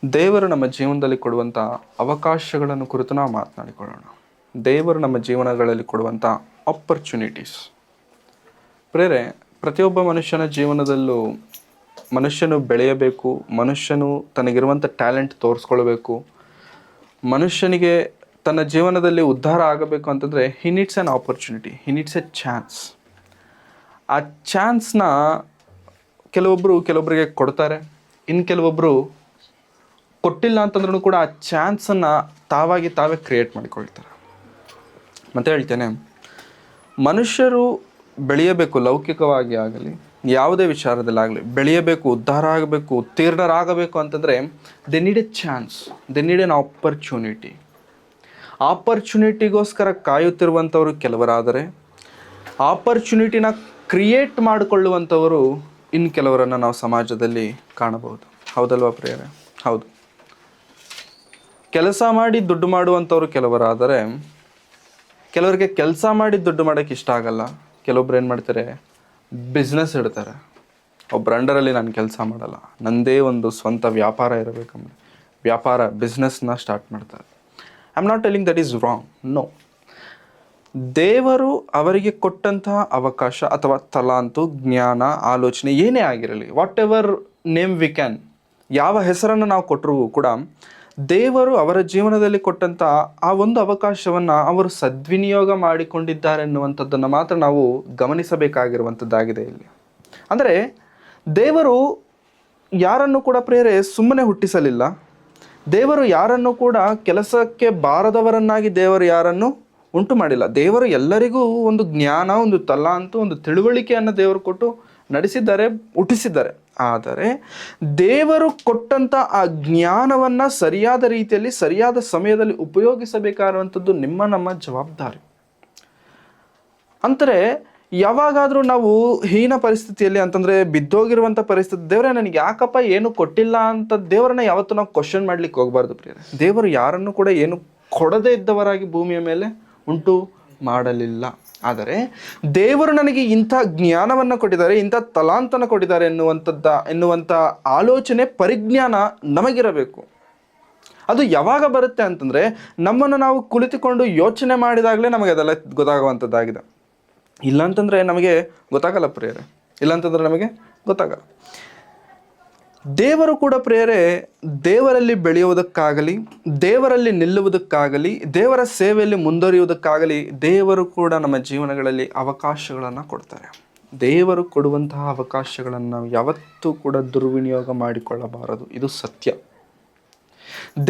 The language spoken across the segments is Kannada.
ದೇವರು ನಮ್ಮ ಜೀವನದಲ್ಲಿ ಕೊಡುವಂಥ ಅವಕಾಶಗಳನ್ನು ಕುರಿತು ನಾವು ಮಾತನಾಡಿಕೊಳ್ಳೋಣ. ದೇವರು ನಮ್ಮ ಜೀವನಗಳಲ್ಲಿ ಕೊಡುವಂಥ ಆಪರ್ಚುನಿಟೀಸ್. ಪ್ರೇರೆ, ಪ್ರತಿಯೊಬ್ಬ ಮನುಷ್ಯನ ಜೀವನದಲ್ಲೂ ಮನುಷ್ಯನು ಬೆಳೆಯಬೇಕು, ಮನುಷ್ಯನು ತನಗಿರುವಂಥ ಟ್ಯಾಲೆಂಟ್ ತೋರಿಸ್ಕೊಳ್ಬೇಕು, ಮನುಷ್ಯನಿಗೆ ತನ್ನ ಜೀವನದಲ್ಲಿ ಉದ್ಧಾರ ಆಗಬೇಕು ಅಂತಂದರೆ ಹಿ needs an opportunity, he needs A chance. ಆ ಚಾನ್ಸ್ನ ಕೆಲವೊಬ್ಬರಿಗೆ ಕೊಡ್ತಾರೆ, ಇನ್ನು ಕೆಲವೊಬ್ಬರು ಕೊಟ್ಟಿಲ್ಲ ಅಂತಂದ್ರೂ ಕೂಡ ಆ ಚಾನ್ಸನ್ನು ತಾವೇ ಕ್ರಿಯೇಟ್ ಮಾಡಿಕೊಳ್ತಾರೆ. ಮತ್ತೆ ಹೇಳ್ತೇನೆ, ಮನುಷ್ಯರು ಬೆಳೆಯಬೇಕು, ಲೌಕಿಕವಾಗಿ ಆಗಲಿ ಯಾವುದೇ ವಿಚಾರದಲ್ಲಾಗಲಿ ಬೆಳೆಯಬೇಕು, ಉದ್ಧಾರ ಆಗಬೇಕು, ಉತ್ತೀರ್ಣರಾಗಬೇಕು ಅಂತಂದರೆ the need a chance, the need an opportunity. ಆಪರ್ಚುನಿಟಿಗೋಸ್ಕರ ಕಾಯುತ್ತಿರುವಂಥವರು ಕೆಲವರಾದರೆ, ಆಪರ್ಚುನಿಟಿನ ಕ್ರಿಯೇಟ್ ಮಾಡಿಕೊಳ್ಳುವಂಥವರು ಇನ್ನು ಕೆಲವರನ್ನು ನಾವು ಸಮಾಜದಲ್ಲಿ ಕಾಣಬಹುದು. ಹೌದಲ್ವಾ ಪ್ರಿಯರೇ? ಹೌದು. ಕೆಲಸ ಮಾಡಿ ದುಡ್ಡು ಮಾಡುವಂಥವ್ರು ಕೆಲವರಾದರೆ, ಕೆಲವರಿಗೆ ಕೆಲಸ ಮಾಡಿ ದುಡ್ಡು ಮಾಡೋಕ್ಕೆ ಇಷ್ಟ ಆಗಲ್ಲ. ಕೆಲವೊಬ್ರು ಏನು ಮಾಡ್ತಾರೆ, ಬಿಸ್ನೆಸ್ ಇಡ್ತಾರೆ. ಒಬ್ಬರ ಅಂಡರಲ್ಲಿ ನಾನು ಕೆಲಸ ಮಾಡಲ್ಲ, ನನ್ನದೇ ಒಂದು ಸ್ವಂತ ವ್ಯಾಪಾರ ಇರಬೇಕಂದ್ರೆ ಬಿಸ್ನೆಸ್ನ ಸ್ಟಾರ್ಟ್ ಮಾಡ್ತಾರೆ. I am not telling that is wrong, no. ದೇವರು ಅವರಿಗೆ ಕೊಟ್ಟಂತಹ ಅವಕಾಶ ಅಥವಾ ತಲಾಂತು, ಜ್ಞಾನ, ಆಲೋಚನೆ ಏನೇ ಆಗಿರಲಿ, what ever name we can, ಯಾವ ಹೆಸರನ್ನು ನಾವು ಕೊಟ್ಟರೂ ಕೂಡ ದೇವರು ಅವರ ಜೀವನದಲ್ಲಿ ಕೊಟ್ಟಂಥ ಆ ಒಂದು ಅವಕಾಶವನ್ನು ಅವರು ಸದ್ವಿನಿಯೋಗ ಮಾಡಿಕೊಂಡಿದ್ದಾರೆ ಎನ್ನುವಂಥದ್ದನ್ನು ಮಾತ್ರ ನಾವು ಗಮನಿಸಬೇಕಾಗಿರುವಂಥದ್ದಾಗಿದೆ ಇಲ್ಲಿ. ಅಂದರೆ ದೇವರು ಯಾರನ್ನು ಕೂಡ ಪ್ರೇರೆ ಸುಮ್ಮನೆ ಹುಟ್ಟಿಸಲಿಲ್ಲ. ದೇವರು ಯಾರನ್ನು ಕೂಡ ಕೆಲಸಕ್ಕೆ ಬಾರದವರನ್ನಾಗಿ ದೇವರು ಯಾರನ್ನು ಉಂಟು ಮಾಡಿಲ್ಲ. ದೇವರು ಎಲ್ಲರಿಗೂ ಒಂದು ಜ್ಞಾನ, ಒಂದು ತಲಾಂತು, ಒಂದು ತಿಳುವಳಿಕೆಯನ್ನು ದೇವರು ಕೊಟ್ಟು ನಡೆಸಿದ್ದಾರೆ, ಹುಟ್ಟಿಸಿದ್ದಾರೆ. ಆದರೆ ದೇವರು ಕೊಟ್ಟಂಥ ಆ ಜ್ಞಾನವನ್ನು ಸರಿಯಾದ ರೀತಿಯಲ್ಲಿ ಸರಿಯಾದ ಸಮಯದಲ್ಲಿ ಉಪಯೋಗಿಸಬೇಕಾದಂಥದ್ದು ನಮ್ಮ ಜವಾಬ್ದಾರಿ. ಅಂದರೆ ಯಾವಾಗಾದರೂ ನಾವು ಹೀನ ಪರಿಸ್ಥಿತಿಯಲ್ಲಿ ಅಂತಂದರೆ ಬಿದ್ದೋಗಿರುವಂಥ ಪರಿಸ್ಥಿತಿ, ದೇವರೇ ನನಗೆ ಯಾಕಪ್ಪ ಏನು ಕೊಟ್ಟಿಲ್ಲ ಅಂತ ದೇವರನ್ನ ಯಾವತ್ತೂ ನಾವು ಕ್ವಶನ್ ಮಾಡ್ಲಿಕ್ಕೆ ಹೋಗಬಾರ್ದು ಪ್ರಿಯರೇ. ದೇವರು ಯಾರನ್ನು ಕೂಡ ಏನು ಕೊಡದೇ ಇದ್ದವರಾಗಿ ಭೂಮಿಯ ಮೇಲೆ ಉಂಟು ಮಾಡಲಿಲ್ಲ. ಆದರೆ ದೇವರು ನನಗೆ ಇಂಥ ಜ್ಞಾನವನ್ನು ಕೊಟ್ಟಿದ್ದಾರೆ, ಇಂಥ ತಲಾಂತನ ಕೊಟ್ಟಿದ್ದಾರೆ ಎನ್ನುವಂಥ ಆಲೋಚನೆ, ಪರಿಜ್ಞಾನ ನಮಗಿರಬೇಕು. ಅದು ಯಾವಾಗ ಬರುತ್ತೆ ಅಂತಂದರೆ ನಮ್ಮನ್ನು ನಾವು ಕುಳಿತುಕೊಂಡು ಯೋಚನೆ ಮಾಡಿದಾಗಲೇ ನಮಗೆ ಅದೆಲ್ಲ ಗೊತ್ತಾಗುವಂಥದ್ದಾಗಿದೆ. ಇಲ್ಲಾಂತಂದರೆ ನಮಗೆ ಗೊತ್ತಾಗಲ್ಲ ಪ್ರಿಯರೇ, ಇಲ್ಲಾಂತಂದರೆ ನಮಗೆ ಗೊತ್ತಾಗಲ್ಲ. ದೇವರು ಕೂಡ ಪ್ರಿಯರೇ, ದೇವರಲ್ಲಿ ಬೆಳೆಯುವುದಕ್ಕಾಗಲಿ, ದೇವರಲ್ಲಿ ನಿಲ್ಲುವುದಕ್ಕಾಗಲಿ, ದೇವರ ಸೇವೆಯಲ್ಲಿ ಮುಂದುವರಿಯುವುದಕ್ಕಾಗಲಿ ದೇವರು ಕೂಡ ನಮ್ಮ ಜೀವನಗಳಲ್ಲಿ ಅವಕಾಶಗಳನ್ನು ಕೊಡ್ತಾರೆ. ದೇವರು ಕೊಡುವಂತಹ ಅವಕಾಶಗಳನ್ನು ನಾವು ಯಾವತ್ತೂ ಕೂಡ ದುರ್ವಿನಿಯೋಗ ಮಾಡಿಕೊಳ್ಳಬಾರದು. ಇದು ಸತ್ಯ.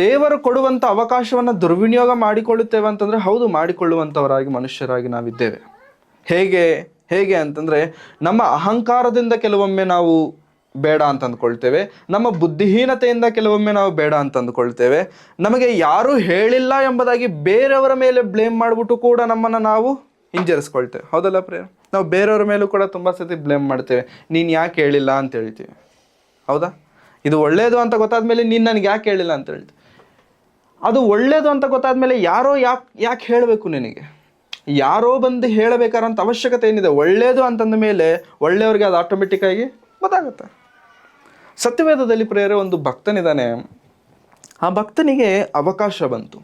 ದೇವರು ಕೊಡುವಂಥ ಅವಕಾಶವನ್ನು ದುರ್ವಿನಿಯೋಗ ಮಾಡಿಕೊಳ್ಳುತ್ತೇವೆ ಅಂತಂದರೆ, ಹೌದು, ಮಾಡಿಕೊಳ್ಳುವಂಥವರಾಗಿ ಮನುಷ್ಯರಾಗಿ ನಾವಿದ್ದೇವೆ. ಹೇಗೆ ಅಂತಂದರೆ, ನಮ್ಮ ಅಹಂಕಾರದಿಂದ ಕೆಲವೊಮ್ಮೆ ನಾವು ಬೇಡ ಅಂತ ಅಂದ್ಕೊಳ್ತೇವೆ, ನಮ್ಮ ಬುದ್ಧಿಹೀನತೆಯಿಂದ ಕೆಲವೊಮ್ಮೆ ನಾವು ಬೇಡ ಅಂತ ಅಂದ್ಕೊಳ್ತೇವೆ, ನಮಗೆ ಯಾರೂ ಹೇಳಿಲ್ಲ ಎಂಬುದಾಗಿ ಬೇರೆಯವರ ಮೇಲೆ ಬ್ಲೇಮ್ ಮಾಡಿಬಿಟ್ಟು ಕೂಡ ನಮ್ಮನ್ನು ನಾವು ಹಿಂಜರಿಸ್ಕೊಳ್ತೇವೆ. ಹೌದಲ್ಲ ಪ್ರಿಯ? ನಾವು ಬೇರೆಯವರ ಮೇಲೂ ಕೂಡ ತುಂಬ ಸತಿ ಬ್ಲೇಮ್ ಮಾಡ್ತೇವೆ. ನೀನು ಯಾಕೆ ಹೇಳಿಲ್ಲ ಅಂತ ಹೇಳ್ತೀವಿ. ಹೌದಾ? ಇದು ಒಳ್ಳೆಯದು ಅಂತ ಗೊತ್ತಾದ್ಮೇಲೆ ನೀನು ನನಗೆ ಯಾಕೆ ಹೇಳಿಲ್ಲ ಅಂತ ಹೇಳ್ತೀವಿ. ಅದು ಒಳ್ಳೆಯದು ಅಂತ ಗೊತ್ತಾದ್ಮೇಲೆ ಯಾರೋ ಯಾಕೆ ಹೇಳಬೇಕು ನಿನಗೆ? ಯಾರೋ ಬಂದು ಹೇಳಬೇಕಾದಂಥ ಅವಶ್ಯಕತೆ ಏನಿದೆ? ಒಳ್ಳೆಯದು ಅಂತಂದ ಮೇಲೆ ಒಳ್ಳೆಯವ್ರಿಗೆ ಅದು ಆಟೋಮೆಟಿಕ್ಕಾಗಿ ಗೊತ್ತಾಗುತ್ತೆ. ಸತ್ಯವೇದದಲ್ಲಿ ಪ್ರಿಯರೇ, ಒಂದು ಭಕ್ತನಿದ್ದಾನೆ. ಆ ಭಕ್ತನಿಗೆ ಅವಕಾಶ ಬಂತು.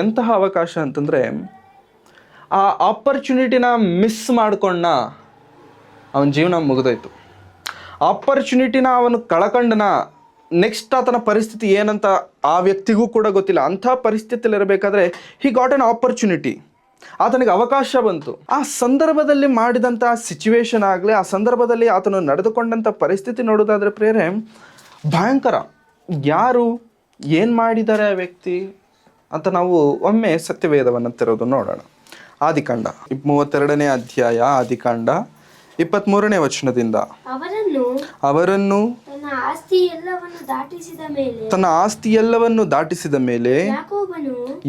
ಎಂತಹ ಅವಕಾಶ ಅಂತಂದರೆ, ಆ ಆಪರ್ಚುನಿಟಿನ ಮಿಸ್ ಮಾಡ್ಕೊಂಡ, ಅವನ ಜೀವನ ಮುಗಿದೋಯ್ತು. ಆಪರ್ಚುನಿಟಿನ ಅವನು ಕಳ್ಕೊಂಡನ, ನೆಕ್ಸ್ಟ್ ಆತನ ಪರಿಸ್ಥಿತಿ ಏನಂತ ಆ ವ್ಯಕ್ತಿಗೂ ಕೂಡ ಗೊತ್ತಿಲ್ಲ. ಅಂಥ ಪರಿಸ್ಥಿತಿಯಲ್ಲಿ ಇರಬೇಕಾದ್ರೆ ಹಿ ಗಾಟ್ ಎನ್ ಆಪರ್ಚುನಿಟಿ, ಆತನಿಗೆ ಅವಕಾಶ ಬಂತು. ಆ ಸಂದರ್ಭದಲ್ಲಿ ಮಾಡಿದಂಥ ಸಿಚುವೇಶನ್ ಆಗಲಿ, ಆ ಸಂದರ್ಭದಲ್ಲಿ ಆತನು ನಡೆದುಕೊಂಡಂಥ ಪರಿಸ್ಥಿತಿ ನೋಡೋದಾದರೆ ಪ್ರೇರೆ ಭಯಂಕರ. ಯಾರು ಏನು ಮಾಡಿದ್ದಾರೆ ಆ ವ್ಯಕ್ತಿ ಅಂತ ನಾವು ಒಮ್ಮೆ ಸತ್ಯವೇದವನ್ನು ತೆರೆದು ನೋಡೋಣ. ಆದಿಕಾಂಡ 32ನೇ ಅಧ್ಯಾಯ, ಆದಿಕಾಂಡ 23ನೇ ವಚನದಿಂದ, ಅವರನ್ನು ತನ್ನ ಆಸ್ತಿ ಎಲ್ಲವನ್ನು ದಾಟಿಸಿದ ಮೇಲೆ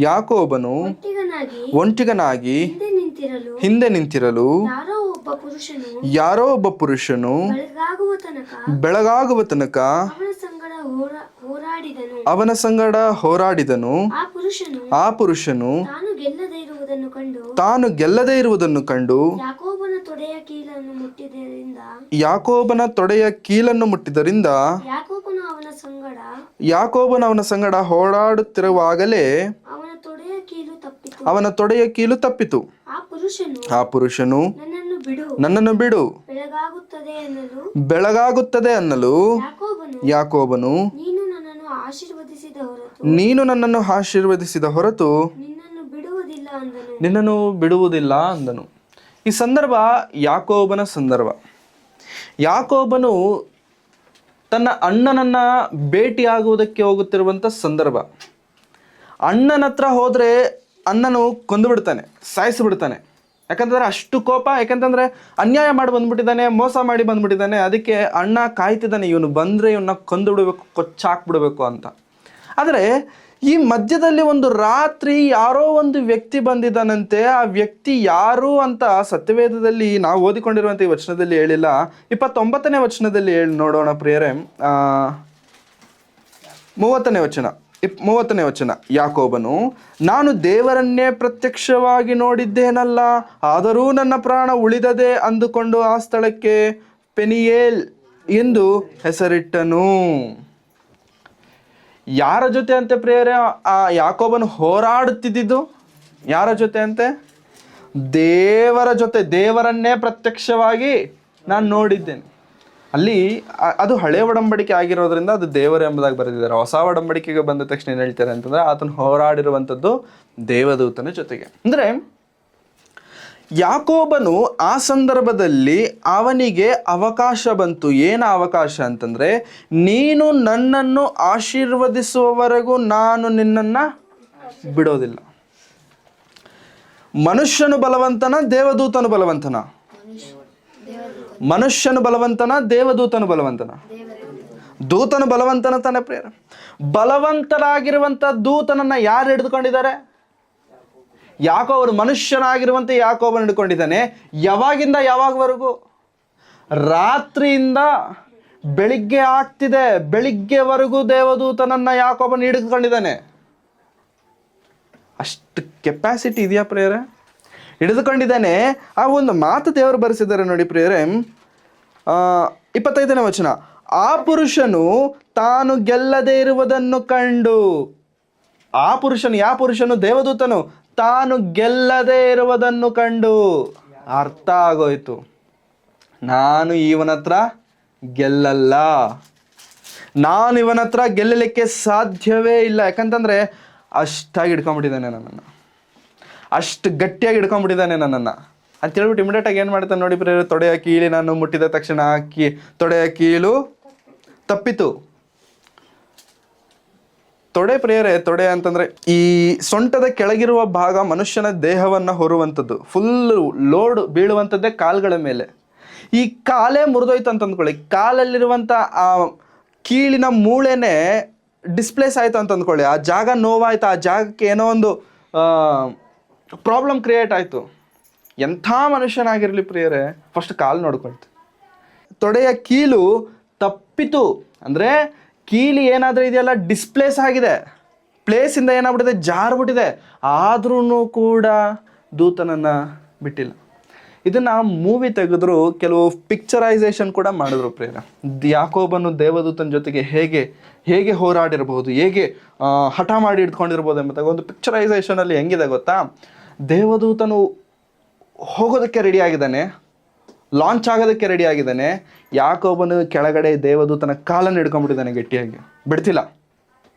ಯಾಕೋಬನು ಒಂಟಿಗನಾಗಿ ಹಿಂದೆ ನಿಂತಿರಲು ಯಾರೋ ಒಬ್ಬ ಪುರುಷನು ಬೆಳಗಾಗುವ ತನಕ ಅವನ ಸಂಗಡ ಹೋರಾಡಿದನು. ಆ ಪುರುಷನು ತಾನು ಗೆಲ್ಲದೇ ಇರುವುದನ್ನು ಕಂಡು ಯಾಕೋಬನ ತೊಡೆಯ ಕೀಲನ್ನು ಮುಟ್ಟಿದರಿಂದ ಸಂಗಡ ಅವನ ಸಂಗಡ ಹೋರಾಡುತ್ತಿರುವಾಗಲೇ ಅವನ ತೊಡೆಯ ಕೀಲು ತಪ್ಪಿತು. ಅವನ ತೊಡೆಯ ಕೀಲು ತಪ್ಪಿತು. ಆ ಪುರುಷನು ನನ್ನನ್ನು ಬಿಡು, ಬೆಳಗಾಗುತ್ತದೆ ಅನ್ನಲು ಯಾಕೋಬನು ನೀನು ನನ್ನನ್ನು ಆಶೀರ್ವದಿಸಿದ ಹೊರತು ನಿನ್ನನ್ನು ಬಿಡುವುದಿಲ್ಲ ಅಂದನು. ಈ ಸಂದರ್ಭ ಯಾಕೋಬನ ಸಂದರ್ಭ. ಯಾಕೋಬನು ತನ್ನ ಅಣ್ಣನನ್ನ ಭೇಟಿಯಾಗುವುದಕ್ಕೆ ಹೋಗುತ್ತಿರುವಂಥ ಸಂದರ್ಭ. ಅಣ್ಣನ ಹತ್ರ ಹೋದರೆ ಅಣ್ಣನು ಕೊಂದು ಬಿಡ್ತಾನೆ, ಸಾಯಿಸಿಬಿಡ್ತಾನೆ. ಯಾಕಂತಂದ್ರೆ ಅಷ್ಟು ಕೋಪ, ಯಾಕಂತಂದ್ರೆ ಅನ್ಯಾಯ ಮಾಡಿ ಬಂದ್ಬಿಟ್ಟಿದ್ದಾನೆ, ಮೋಸ ಮಾಡಿ ಬಂದ್ಬಿಟ್ಟಿದ್ದಾನೆ. ಅದಕ್ಕೆ ಅಣ್ಣ ಕಾಯ್ತಿದ್ದಾನೆ, ಇವನು ಬಂದರೆ ಇವನ್ನ ಕೊಂದು ಬಿಡಬೇಕು, ಕೊಚ್ಚಾಕ್ಬಿಡ್ಬೇಕು ಅಂತ. ಆದರೆ ಈ ಮಧ್ಯದಲ್ಲಿ ಒಂದು ರಾತ್ರಿ ಯಾರೋ ಒಂದು ವ್ಯಕ್ತಿ ಬಂದಿದ್ದಾನಂತೆ. ಆ ವ್ಯಕ್ತಿ ಯಾರು ಅಂತ ಸತ್ಯವೇದದಲ್ಲಿ ನಾವು ಓದಿಕೊಂಡಿರುವಂಥ ಈ ವಚನದಲ್ಲಿ ಹೇಳಿಲ್ಲ. 29ನೇ ವಚನದಲ್ಲಿ ನೋಡೋಣ ಪ್ರಿಯರೇ. 30ನೇ ವಚನ. ಯಾಕೋಬನು, ನಾನು ದೇವರನ್ನೇ ಪ್ರತ್ಯಕ್ಷವಾಗಿ ನೋಡಿದ್ದೇನಲ್ಲ, ಆದರೂ ನನ್ನ ಪ್ರಾಣ ಉಳಿದದೆ ಅಂದುಕೊಂಡು ಆ ಸ್ಥಳಕ್ಕೆ ಪೆನಿಯೇಲ್ ಎಂದು ಹೆಸರಿಟ್ಟನು. ಯಾರ ಜೊತೆ ಅಂತೆ ಪ್ರಿಯರೇ ಆ ಯಾಕೋಬನು ಹೋರಾಡುತ್ತಿದ್ದು? ಯಾರ ಜೊತೆ ಅಂತೆ? ದೇವರ ಜೊತೆ. ದೇವರನ್ನೇ ಪ್ರತ್ಯಕ್ಷವಾಗಿ ನಾನು ನೋಡಿದ್ದೇನೆ. ಅಲ್ಲಿ ಅದು ಹಳೆ ಒಡಂಬಡಿಕೆ ಆಗಿರೋದ್ರಿಂದ ಅದು ದೇವರು ಎಂಬುದಾಗಿ ಬರೆದಿದ್ದಾರೆ. ಹೊಸ ಒಡಂಬಡಿಕೆಗೆ ಬಂದ ತಕ್ಷಣ ಏನು ಹೇಳ್ತಾರೆ ಅಂತಂದ್ರೆ, ಆತನು ಹೋರಾಡಿರುವಂಥದ್ದು ದೇವದೂತನ ಜೊತೆಗೆ. ಅಂದರೆ ಯಾಕೋಬನು ಆ ಸಂದರ್ಭದಲ್ಲಿ ಅವನಿಗೆ ಅವಕಾಶ ಬಂತು. ಏನು ಅವಕಾಶ ಅಂತಂದ್ರೆ, ನೀನು ನನ್ನನ್ನು ಆಶೀರ್ವದಿಸುವವರೆಗೂ ನಾನು ನಿನ್ನನ್ನು ಬಿಡೋದಿಲ್ಲ. ಮನುಷ್ಯನು ಬಲವಂತನ, ದೇವದೂತನು ಬಲವಂತನ? ಮನುಷ್ಯನು ಬಲವಂತನ, ದೇವದೂತನು ಬಲವಂತನ? ದೂತನು ಬಲವಂತನ ತಾನೆ ಪ್ರಿಯರ. ಬಲವಂತರಾಗಿರುವಂಥ ದೂತನನ್ನ ಯಾರು ಹಿಡಿದುಕೊಂಡಿದ್ದಾರೆ? ಯಾಕೋಬನು ಮನುಷ್ಯನಾಗಿರುವಂತೆ ಯಾಕೋಬನು ಹಿಡ್ಕೊಂಡಿದ್ದಾನೆ. ಯಾವಾಗಿಂದ ಯಾವಾಗವರೆಗೂ? ರಾತ್ರಿಯಿಂದ ಬೆಳಿಗ್ಗೆ ಆಗ್ತಿದೆ, ಬೆಳಿಗ್ಗೆವರೆಗೂ ದೇವದೂತನನ್ನ ಯಾಕೋಬನು ಹಿಡಿದುಕೊಂಡಿದ್ದಾನೆ. ಅಷ್ಟು ಕೆಪಾಸಿಟಿ ಇದೆಯಾ ಪ್ರಿಯರೇ? ಹಿಡಿದುಕೊಂಡಿದ್ದಾನೆ. ಆ ಒಂದು ಮಾತು ದೇವರು ಬರೆಸಿದ್ದಾರೆ ನೋಡಿ ಪ್ರಿಯರೇ. 25ನೇ ವಚನ. ಆ ಪುರುಷನು ತಾನು ಗೆಲ್ಲದೆ ಇರುವುದನ್ನು ಕಂಡು. ಆ ಪುರುಷನು, ಯಾವ ಪುರುಷನು? ದೇವದೂತನು. ತಾನು ಗೆಲ್ಲದೆ ಇರುವುದನ್ನು ಕಂಡು ಅರ್ಥ ಆಗೋಯ್ತು, ನಾನು ಇವನ ಹತ್ರ ಗೆಲ್ಲಲ್ಲ, ನಾನು ಇವನ ಹತ್ರ ಗೆಲ್ಲಲಿಕ್ಕೆ ಸಾಧ್ಯವೇ ಇಲ್ಲ. ಯಾಕಂತಂದ್ರೆ ಅಷ್ಟಾಗಿ ಹಿಡ್ಕೊಂಡ್ಬಿಟ್ಟಿದ್ದಾನೆ ನನ್ನನ್ನು, ಅಷ್ಟು ಗಟ್ಟಿಯಾಗಿ ಹಿಡ್ಕೊಂಡ್ಬಿಟ್ಟಿದ್ದಾನೆ ನನ್ನನ್ನು ಅಂತ ಹೇಳ್ಬಿಟ್ಟು ಇಮಿಡಿಯೇಟಾಗಿ ಏನು ಮಾಡ್ತಾನೆ ನೋಡಿ ಪ್ರಿಯರೇ. ತೊಡೆಯ ಕೀಲಿ ನಾನು ಮುಟ್ಟಿದ ತಕ್ಷಣ ತೊಡೆಯ ಕೀಲು ತಪ್ಪಿತು. ತೊಡೆ ಪ್ರಿಯರೇ, ತೊಡೆ ಅಂತಂದ್ರೆ ಈ ಸೊಂಟದ ಕೆಳಗಿರುವ ಭಾಗ ಮನುಷ್ಯನ ದೇಹವನ್ನು ಹೊರುವಂಥದ್ದು. ಫುಲ್ ಲೋಡ್ ಬೀಳುವಂಥದ್ದೇ ಕಾಲ್ಗಳ ಮೇಲೆ. ಈ ಕಾಲೇ ಮುರಿದೋಯ್ತು ಅಂತ ಅಂದ್ಕೊಳ್ಳಿ, ಕಾಲಲ್ಲಿರುವಂಥ ಆ ಕೀಳಿನ ಮೂಳೆನೇ ಡಿಸ್ಪ್ಲೇಸ್ ಆಯ್ತು ಅಂತ ಅಂದ್ಕೊಳ್ಳಿ, ಆ ಜಾಗ ನೋವಾಯ್ತು, ಆ ಜಾಗಕ್ಕೆ ಏನೋ ಒಂದು ಪ್ರಾಬ್ಲಮ್ ಕ್ರಿಯೇಟ್ ಆಯಿತು. ಎಂಥ ಮನುಷ್ಯನಾಗಿರಲಿ ಪ್ರಿಯರೇ, ಫಸ್ಟ್ ಕಾಲು ನೋಡ್ಕೊಳ್ತು. ತೊಡೆಯ ಕೀಲು ತಪ್ಪಿತು ಅಂದರೆ ಕೀಲಿ ಏನಾದರೂ ಇದೆಯಲ್ಲ ಡಿಸ್ಪ್ಲೇಸ್ ಆಗಿದೆ, ಪ್ಲೇಸಿಂದ ಏನಾಗ್ಬಿಟ್ಟಿದೆ, ಜಾರ್ಬಿಟ್ಟಿದೆ. ಆದ್ರೂ ಕೂಡ ದೂತನನ್ನು ಬಿಟ್ಟಿಲ್ಲ. ಇದನ್ನು ಮೂವಿ ತೆಗೆದ್ರು, ಕೆಲವು ಪಿಕ್ಚರೈಸೇಷನ್ ಕೂಡ ಮಾಡಿದ್ರು ಪ್ರೇರ. ಯಾಕೋಬನು ದೇವದೂತನ ಜೊತೆಗೆ ಹೇಗೆ ಹೋರಾಡಿರ್ಬೋದು, ಹೇಗೆ ಹಠ ಮಾಡಿ ಇಟ್ಕೊಂಡಿರ್ಬೋದು ಎಂಬುದಾಗಿ ಒಂದು ಪಿಕ್ಚರೈಸೇಷನಲ್ಲಿ ಹೆಂಗಿದೆ ಗೊತ್ತಾ? ದೇವದೂತನು ಹೋಗೋದಕ್ಕೆ ರೆಡಿ ಆಗಿದ್ದಾನೆ, ಲಾಂಚ್ ಆಗೋದಕ್ಕೆ ರೆಡಿ ಆಗಿದ್ದಾನೆ. ಯಾಕೋಬನು ಕೆಳಗಡೆ ದೇವದೂತನ ಕಾಲನ್ನು ಹಿಡ್ಕೊಂಡ್ಬಿಟ್ಟಿದ್ದಾನೆ, ಗಟ್ಟಿಯಾಗಿ ಬಿಡ್ತಿಲ್ಲ.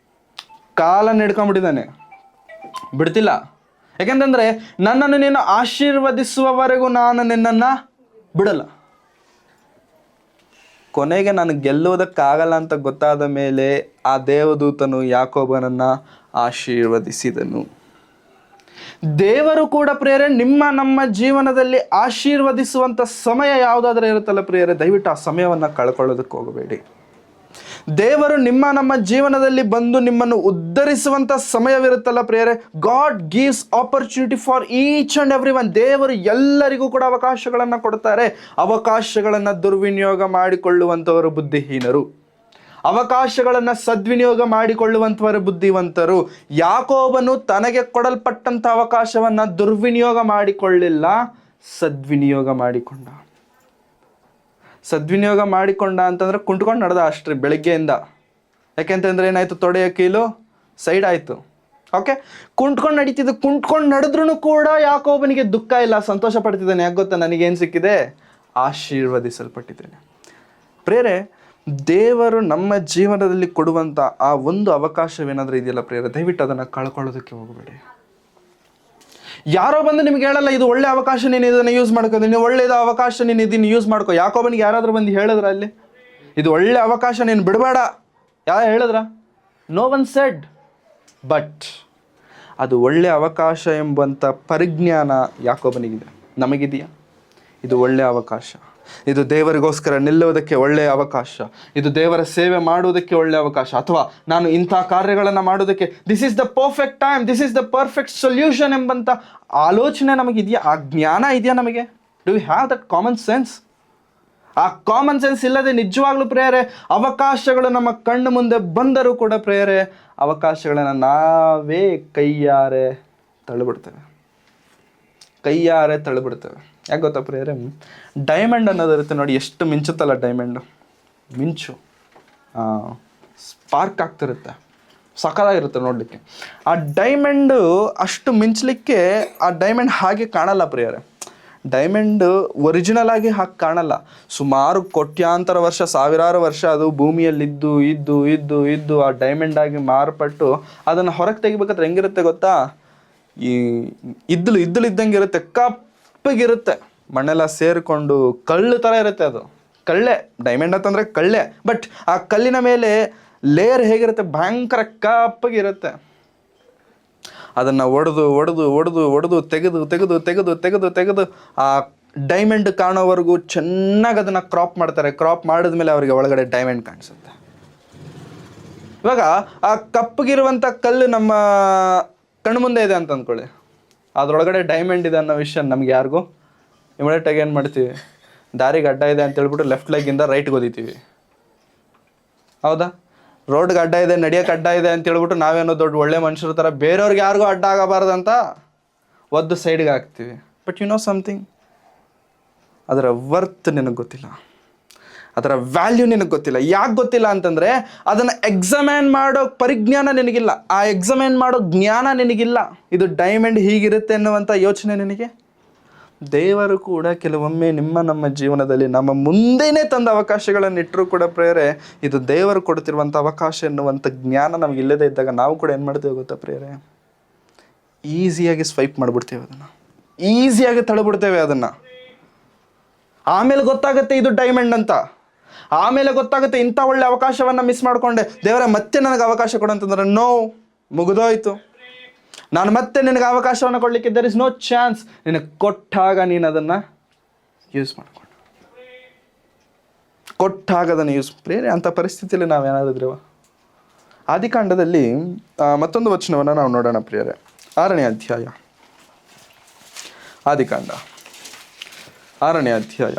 ಕಾಲನ್ನು ಹಿಡ್ಕೊಂಡ್ಬಿಟ್ಟಿದ್ದಾನೆ, ಬಿಡ್ತಿಲ್ಲ. ಯಾಕೆಂತಂದ್ರೆ ನನ್ನನ್ನು ನೀನು ಆಶೀರ್ವದಿಸುವವರೆಗೂ ನಾನು ನಿನ್ನನ್ನು ಬಿಡಲ್ಲ. ಕೊನೆಗೆ ನಾನು ಗೆಲ್ಲುವುದಕ್ಕಾಗಲ್ಲ ಅಂತ ಗೊತ್ತಾದ ಮೇಲೆ ಆ ದೇವದೂತನು ಯಾಕೋಬನನ್ನು ಆಶೀರ್ವದಿಸಿದನು. ದೇವರು ಕೂಡ ಪ್ರಿಯರೇ ನಮ್ಮ ಜೀವನದಲ್ಲಿ ಆಶೀರ್ವದಿಸುವಂಥ ಸಮಯ ಯಾವುದಾದ್ರೂ ಇರುತ್ತಲ್ಲ ಪ್ರಿಯರೇ, ದಯವಿಟ್ಟು ಆ ಸಮಯವನ್ನು ಕಳ್ಕೊಳ್ಳೋದಕ್ಕೆ ಹೋಗಬೇಡಿ. ದೇವರು ನಮ್ಮ ಜೀವನದಲ್ಲಿ ಬಂದು ನಿಮ್ಮನ್ನು ಉದ್ಧರಿಸುವಂಥ ಸಮಯವಿರುತ್ತಲ್ಲ ಪ್ರಿಯರೇ, god gives opportunity for each and every one. ದೇವರು ಎಲ್ಲರಿಗೂ ಕೂಡ ಅವಕಾಶಗಳನ್ನು ಕೊಡ್ತಾರೆ. ಅವಕಾಶಗಳನ್ನು ದುರ್ವಿನಿಯೋಗ ಮಾಡಿಕೊಳ್ಳುವಂಥವರು ಬುದ್ಧಿಹೀನರು, ಅವಕಾಶಗಳನ್ನು ಸದ್ವಿನಿಯೋಗ ಮಾಡಿಕೊಳ್ಳುವಂಥವರು ಬುದ್ಧಿವಂತರು. ಯಾಕೋಬನು ತನಗೆ ಕೊಡಲ್ಪಟ್ಟಂಥ ಅವಕಾಶವನ್ನು ದುರ್ವಿನಿಯೋಗ ಮಾಡಿಕೊಳ್ಳಿಲ್ಲ, ಸದ್ವಿನಿಯೋಗ ಮಾಡಿಕೊಂಡ. ಸದ್ವಿನಿಯೋಗ ಮಾಡಿಕೊಂಡ ಅಂತಂದ್ರೆ ಕುಂಟ್ಕೊಂಡು ನಡೆದ ಅಷ್ಟೇ. ಬೆಳಗ್ಗೆಯಿಂದ ಯಾಕೆಂತಂದ್ರೆ ಏನಾಯ್ತು, ತೊಡೆಯ ಕೀಲು ಸೈಡ್ ಆಯ್ತು. ಓಕೆ, ಕುಂಟ್ಕೊಂಡು ನಡೀತಿದ್ದು, ಕುಂಟ್ಕೊಂಡು ನಡೆದ್ರೂ ಕೂಡ ಯಾಕೋಬನಿಗೆ ದುಃಖ ಇಲ್ಲ, ಸಂತೋಷ ಪಡ್ತಿದ್ದಾನೆ. ಯಾಕೆ ಗೊತ್ತಾ, ನನಗೇನು ಸಿಕ್ಕಿದೆ? ಆಶೀರ್ವದಿಸಲ್ಪಟ್ಟಿದ್ದೇನೆ. ಪ್ರೇರೆ, ದೇವರು ನಮ್ಮ ಜೀವನದಲ್ಲಿ ಕೊಡುವಂಥ ಆ ಒಂದು ಅವಕಾಶವೇನಾದರೂ ಇದೆಯಲ್ಲ ಪ್ರೇರೆ, ದಯವಿಟ್ಟು ಅದನ್ನು ಕಳ್ಕೊಳ್ಳೋದಕ್ಕೆ ಹೋಗಬೇಡಿ. ಯಾರೋ ಬಂದು ನಿಮ್ಗೆ ಹೇಳಲ್ಲ, ಇದು ಒಳ್ಳೆ ಅವಕಾಶ, ನೀನು ಇದನ್ನು ಯೂಸ್ ಮಾಡ್ಕೊ, ನೀನು ಒಳ್ಳೆಯದು ಅವಕಾಶ, ನೀನು ಇದನ್ನು ಯೂಸ್ ಮಾಡ್ಕೊ. ಯಾಕೋಬನಿಗೆ ಯಾರಾದರೂ ಬಂದು ಹೇಳಿದ್ರ ಅಲ್ಲಿ, ಇದು ಒಳ್ಳೆ ಅವಕಾಶ, ನೀನು ಬಿಡಬೇಡ, ಯಾರು ಹೇಳಿದ್ರ? No one shed. ಬಟ್ ಅದು ಒಳ್ಳೆ ಅವಕಾಶ ಎಂಬಂಥ ಪರಿಜ್ಞಾನ ಯಾಕೋಬನಿಗಿದೆ. ನಮಗಿದೆಯಾ? ಇದು ಒಳ್ಳೆಯ ಅವಕಾಶ, ಇದು ದೇವರಿಗೋಸ್ಕರ ನಿಲ್ಲುವುದಕ್ಕೆ ಒಳ್ಳೆಯ ಅವಕಾಶ, ಇದು ದೇವರ ಸೇವೆ ಮಾಡುವುದಕ್ಕೆ ಒಳ್ಳೆಯ ಅವಕಾಶ, ಅಥವಾ ನಾನು ಇಂಥ ಕಾರ್ಯಗಳನ್ನು ಮಾಡೋದಕ್ಕೆ this is the perfect time, this is the perfect solution ಎಂಬಂಥ ಆಲೋಚನೆ ನಮಗಿದೆಯಾ? ಆ ಜ್ಞಾನ ಇದೆಯಾ ನಮಗೆ? Do you have that common sense? ಆ ಕಾಮನ್ ಸೆನ್ಸ್ ಇಲ್ಲದೆ ನಿಜವಾಗ್ಲೂ ಪ್ರೇಯರೆ, ಅವಕಾಶಗಳು ನಮ್ಮ ಕಣ್ಣು ಮುಂದೆ ಬಂದರೂ ಕೂಡ ಪ್ರೇಯರೆ, ಅವಕಾಶಗಳನ್ನು ನಾವೇ ಕೈಯಾರೆ ತಳ್ಳಿಬಿಡ್ತೇವೆ. ಯಾಕೆ ಗೊತ್ತಾ ಪ್ರೇಯರೆ, ಡೈಮಂಡ್ ಅನ್ನೋದಿರುತ್ತೆ ನೋಡಿ, ಎಷ್ಟು ಮಿಂಚುತ್ತಲ್ಲ ಡೈಮಂಡು, ಮಿಂಚು ಸ್ಪಾರ್ಕ್ ಆಗ್ತಿರುತ್ತೆ, ಸಖತ್ತಾಗಿರುತ್ತೆ ನೋಡಲಿಕ್ಕೆ. ಆ ಡೈಮಂಡು ಅಷ್ಟು ಮಿಂಚಲಿಕ್ಕೆ ಆ ಡೈಮಂಡ್ ಹಾಗೆ ಕಾಣಲ್ಲ ಪ್ರೇಯರೆ. ಡೈಮಂಡ್ ಒರಿಜಿನಲ್ ಆಗಿ ಹಾಗೆ ಕಾಣಲ್ಲ. ಸುಮಾರು ಕೋಟ್ಯಾಂತರ ವರ್ಷ, ಸಾವಿರಾರು ವರ್ಷ ಅದು ಭೂಮಿಯಲ್ಲಿದ್ದು ಇದ್ದು ಇದ್ದು ಇದ್ದು ಆ ಡೈಮಂಡ್ ಆಗಿ ಮಾರ್ಪಟ್ಟು ಅದನ್ನು ಹೊರಗೆ ತೆಗಿಬೇಕಾದ್ರೆ ಹೆಂಗಿರುತ್ತೆ ಗೊತ್ತಾ? ಈ ಇದ್ದಲು ಇದ್ದಂಗೆ ಇರುತ್ತೆ, ಕಪ್ಪಗಿರುತ್ತೆ, ಮಣ್ಣೆಲ್ಲ ಸೇರಿಕೊಂಡು ಕಳ್ಳು ಥರ ಇರುತ್ತೆ. ಅದು ಕಳ್ಳೆ, ಡೈಮಂಡ್ ಅಂತಂದರೆ ಕಳ್ಳೆ. ಬಟ್ ಆ ಕಲ್ಲಿನ ಮೇಲೆ ಲೇಯರ್ ಹೇಗಿರುತ್ತೆ? ಭಯಂಕರ ಕಪ್ಪಗಿರುತ್ತೆ. ಅದನ್ನು ಒಡೆದು ತೆಗೆದು ಆ ಡೈಮಂಡ್ ಕಾಣೋವರೆಗೂ ಚೆನ್ನಾಗಿ ಅದನ್ನು ಕ್ರಾಪ್ ಮಾಡ್ತಾರೆ. ಕ್ರಾಪ್ ಮಾಡಿದ್ಮೇಲೆ ಅವರಿಗೆ ಒಳಗಡೆ ಡೈಮಂಡ್ ಕಾಣಿಸುತ್ತೆ. ಇವಾಗ ಆ ಕಪ್ಪಗಿರುವಂಥ ಕಲ್ಲು ನಮ್ಮ ಕಣ್ಣು ಮುಂದೆ ಇದೆ ಅಂತ ಅಂದ್ಕೊಳ್ಳಿ, ಅದರೊಳಗಡೆ ಡೈಮಂಡ್ ಇದೆ ಅನ್ನೋ ವಿಷಯ ನಮ್ಗೆ ಯಾರಿಗೂ ಇಮಿಡಿಯೇಟಾಗಿ ಏನು ಮಾಡ್ತೀವಿ? ದಾರಿಗೆ ಅಡ್ಡ ಇದೆ ಅಂತ ಹೇಳ್ಬಿಟ್ಟು ಲೆಫ್ಟ್ ಲೆಗ್ಗಿಂದ ರೈಟ್ಗೆ ಓದಿತೀವಿ, ಹೌದಾ? ರೋಡ್ಗೆ ಅಡ್ಡ ಇದೆ, ನಡೆಯೋಕೆ ಅಡ್ಡ ಇದೆ ಅಂತ ಹೇಳ್ಬಿಟ್ಟು ನಾವೇನೋ ದೊಡ್ಡ ಒಳ್ಳೆ ಮನುಷ್ಯರ ಥರ ಬೇರೆಯವ್ರಿಗೆ ಯಾರಿಗೂ ಅಡ್ಡ ಆಗಬಾರ್ದಂತ ಒದ್ದು ಸೈಡ್ಗೆ ಹಾಕ್ತೀವಿ. ಬಟ್ ಯು ನೋ ಸಮಥಿಂಗ್, ಅದರ ವರ್ತ್ ನಿನಗೆ ಗೊತ್ತಿಲ್ಲ, ಅದರ ವ್ಯಾಲ್ಯೂ ನಿನಗೆ ಗೊತ್ತಿಲ್ಲ. ಯಾಕೆ ಗೊತ್ತಿಲ್ಲ ಅಂತಂದರೆ ಅದನ್ನು ಎಕ್ಸಾಮೈನ್ ಮಾಡೋ ಪರಿಜ್ಞಾನ ನಿನಗಿಲ್ಲ, ಆ ಎಕ್ಸಾಮೈನ್ ಮಾಡೋ ಜ್ಞಾನ ನಿನಗಿಲ್ಲ. ಇದು ಡೈಮಂಡ್ ಹೀಗಿರುತ್ತೆ ಅನ್ನುವಂಥ ಯೋಚನೆ ನಿನಗೆ. ದೇವರು ಕೂಡ ಕೆಲವೊಮ್ಮೆ ನಮ್ಮ ಜೀವನದಲ್ಲಿ ನಮ್ಮ ಮುಂದೆನೇ ತಂದ ಅವಕಾಶಗಳನ್ನು ಇಟ್ಟರೂ ಕೂಡ ಪ್ರೇರೆ, ಇದು ದೇವರು ಕೊಡ್ತಿರುವಂಥ ಅವಕಾಶ ಎನ್ನುವಂಥ ಜ್ಞಾನ ನಮ್ಗೆ ಇಲ್ಲದೇ ಇದ್ದಾಗ ನಾವು ಕೂಡ ಏನು ಮಾಡ್ತೇವೆ ಗೊತ್ತಾ ಪ್ರೇರೆ? ಈಸಿಯಾಗಿ ಸ್ವೈಪ್ ಮಾಡಿಬಿಡ್ತೇವೆ, ಅದನ್ನು ಈಸಿಯಾಗಿ ತಳ್ಳಿಬಿಡ್ತೇವೆ ಅದನ್ನು. ಆಮೇಲೆ ಗೊತ್ತಾಗುತ್ತೆ ಇದು ಡೈಮಂಡ್ ಅಂತ, ಆಮೇಲೆ ಗೊತ್ತಾಗುತ್ತೆ ಇಂಥ ಒಳ್ಳೆ ಅವಕಾಶವನ್ನು ಮಿಸ್ ಮಾಡಿಕೊಂಡೆ, ದೇವರ ಮತ್ತೆ ನನಗೆ ಅವಕಾಶ ಕೊಡಂತಂದ್ರೆ ನೋ, ಮುಗಿದೋಯ್ತು, ನಾನು ಮತ್ತೆ ನಿನಗೆ ಅವಕಾಶವನ್ನು ಕೊಡಲಿಕ್ಕೆ ದರ್ ಇಸ್ ನೋ ಚಾನ್ಸ್. ನಿನಗೆ ಕೊಟ್ಟಾಗ ನೀನು ಅದನ್ನು ಯೂಸ್ ಮಾಡಿಕೊಂಡು, ಕೊಟ್ಟಾಗ ಅದನ್ನು ಯೂಸ್ ಪ್ರೇರೆ. ಅಂಥ ಪರಿಸ್ಥಿತಿಯಲ್ಲಿ ನಾವೇನಾದ್ರೂ ಆದಿಕಾಂಡದಲ್ಲಿ ಮತ್ತೊಂದು ವಚನವನ್ನು ನಾವು ನೋಡೋಣ ಪ್ರಿಯರೇ. 6ನೇ ಅಧ್ಯಾಯ, ಆದಿಕಾಂಡ 6ನೇ ಅಧ್ಯಾಯ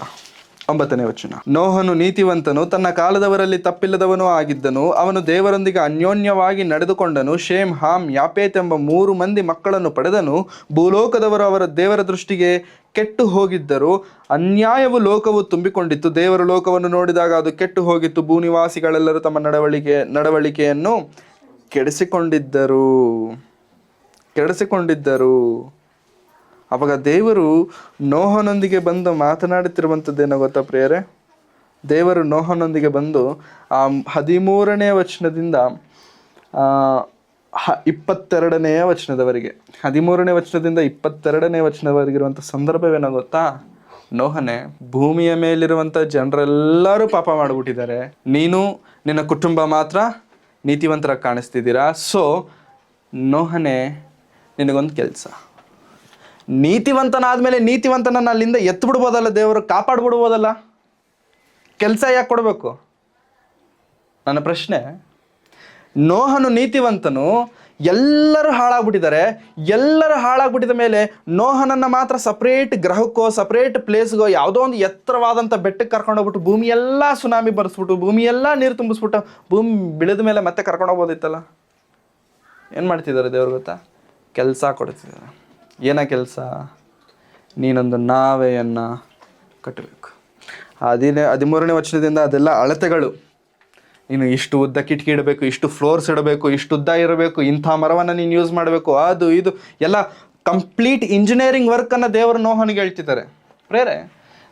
9ನೇ ವಚನ. ನೋಹನು ನೀತಿವಂತನು, ತನ್ನ ಕಾಲದವರಲ್ಲಿ ತಪ್ಪಿಲ್ಲದವನೂ ಆಗಿದ್ದನು. ಅವನು ದೇವರೊಂದಿಗೆ ಅನ್ಯೋನ್ಯವಾಗಿ ನಡೆದುಕೊಂಡನು. ಶೇಮ್, ಹಾಮ್, ಯಾಪೇತ್ ಎಂಬ 3 ಮಂದಿ ಮಕ್ಕಳನ್ನು ಪಡೆದನು. ಭೂಲೋಕದವರು ಅವರ ದೇವರ ದೃಷ್ಟಿಗೆ ಕೆಟ್ಟು ಹೋಗಿದ್ದರು. ಅನ್ಯಾಯವು ಲೋಕವು ತುಂಬಿಕೊಂಡಿತ್ತು. ದೇವರು ಲೋಕವನ್ನು ನೋಡಿದಾಗ ಅದು ಕೆಟ್ಟು ಹೋಗಿತ್ತು. ಭೂನಿವಾಸಿಗಳೆಲ್ಲರೂ ತಮ್ಮ ನಡವಳಿಕೆಯನ್ನು ಕೆಡಿಸಿಕೊಂಡಿದ್ದರು. ಅವಾಗ ದೇವರು ನೋಹನೊಂದಿಗೆ ಬಂದು ಮಾತನಾಡುತ್ತಿರುವಂಥದ್ದೇನೋ ಗೊತ್ತಾ ಪ್ರಿಯರೇ? ದೇವರು ನೋಹನೊಂದಿಗೆ ಬಂದು ಆ 13ನೇ ವಚನದಿಂದ 22ನೇ ವಚನದವರೆಗೆ, 13ನೇ ವಚನದಿಂದ 22ನೇ ವಚನದವರೆಗಿರುವಂಥ ಸಂದರ್ಭವೇನೋ ಗೊತ್ತಾ? ನೋಹನೇ, ಭೂಮಿಯ ಮೇಲಿರುವಂಥ ಜನರೆಲ್ಲರೂ ಪಾಪ ಮಾಡಿಬಿಟ್ಟಿದ್ದಾರೆ, ನೀನು ನಿನ್ನ ಕುಟುಂಬ ಮಾತ್ರ ನೀತಿವಂತರಾಗಿ ಕಾಣಿಸ್ತಿದ್ದೀರಾ. ಸೊ ನೋಹನೇ, ನಿನಗೊಂದು ಕೆಲಸ, ನೀತಿವಂತನಾದ್ಮೇಲೆ ನೀತಿವಂತನನ್ನು ಅಲ್ಲಿಂದ ಎತ್ತು ಬಿಡ್ಬೋದಲ್ಲ, ದೇವರು ಕಾಪಾಡ್ಬಿಡ್ಬೋದಲ್ಲ, ಕೆಲಸ ಯಾಕೆ ಕೊಡಬೇಕು? ನನ್ನ ಪ್ರಶ್ನೆ. ನೋಹನು ನೀತಿವಂತನು, ಎಲ್ಲರೂ ಹಾಳಾಗ್ಬಿಟ್ಟಿದ್ದಾರೆ. ಎಲ್ಲರೂ ಹಾಳಾಗ್ಬಿಟ್ಟಿದ ಮೇಲೆ ನೋಹನನ್ನು ಮಾತ್ರ ಸಪ್ರೇಟ್ ಗ್ರಹಕ್ಕೋ ಸಪ್ರೇಟ್ ಪ್ಲೇಸ್ಗೋ ಯಾವುದೋ ಒಂದು ಎತ್ತರವಾದಂಥ ಬೆಟ್ಟಕ್ಕೆ ಕರ್ಕೊಂಡೋಗ್ಬಿಟ್ಟು ಭೂಮಿ ಎಲ್ಲ ಸುನಾಮಿ ಬರೆಸ್ಬಿಟ್ಟು ಭೂಮಿ ಎಲ್ಲ ನೀರು ತುಂಬಿಸ್ಬಿಟ್ಟು ಭೂಮಿ ಬಿಳಿದ ಮೇಲೆ ಮತ್ತೆ ಕರ್ಕೊಂಡೋಗ್ಬೋದಿತ್ತಲ್ಲ. ಏನು ಮಾಡ್ತಿದ್ದಾರೆ ದೇವ್ರು ಗೊತ್ತಾ? ಕೆಲಸ ಕೊಡ್ತಿದ್ದಾರೆ. ಏನ ಕೆಲಸ? ನೀನೊಂದು ನಾವೆಯನ್ನು ಕಟ್ಟಬೇಕು. 13ನೇ ವಚನದಿಂದ ಅದೆಲ್ಲ ಅಳತೆಗಳು. ನೀನು ಇಷ್ಟು ಉದ್ದ ಕಿಟಕಿ ಇಡಬೇಕು, ಇಷ್ಟು ಫ್ಲೋರ್ಸ್ ಇಡಬೇಕು, ಇಷ್ಟು ಉದ್ದ ಇರಬೇಕು, ಇಂಥ ಮರವನ್ನು ನೀನು ಯೂಸ್ ಮಾಡಬೇಕು, ಅದು ಇದು ಎಲ್ಲ ಕಂಪ್ಲೀಟ್ ಇಂಜಿನಿಯರಿಂಗ್ ವರ್ಕನ್ನು ದೇವರು ನೋಹನಿಗೆ ಹೇಳ್ತಿದ್ದಾರೆ. ಪ್ರೇರೆ,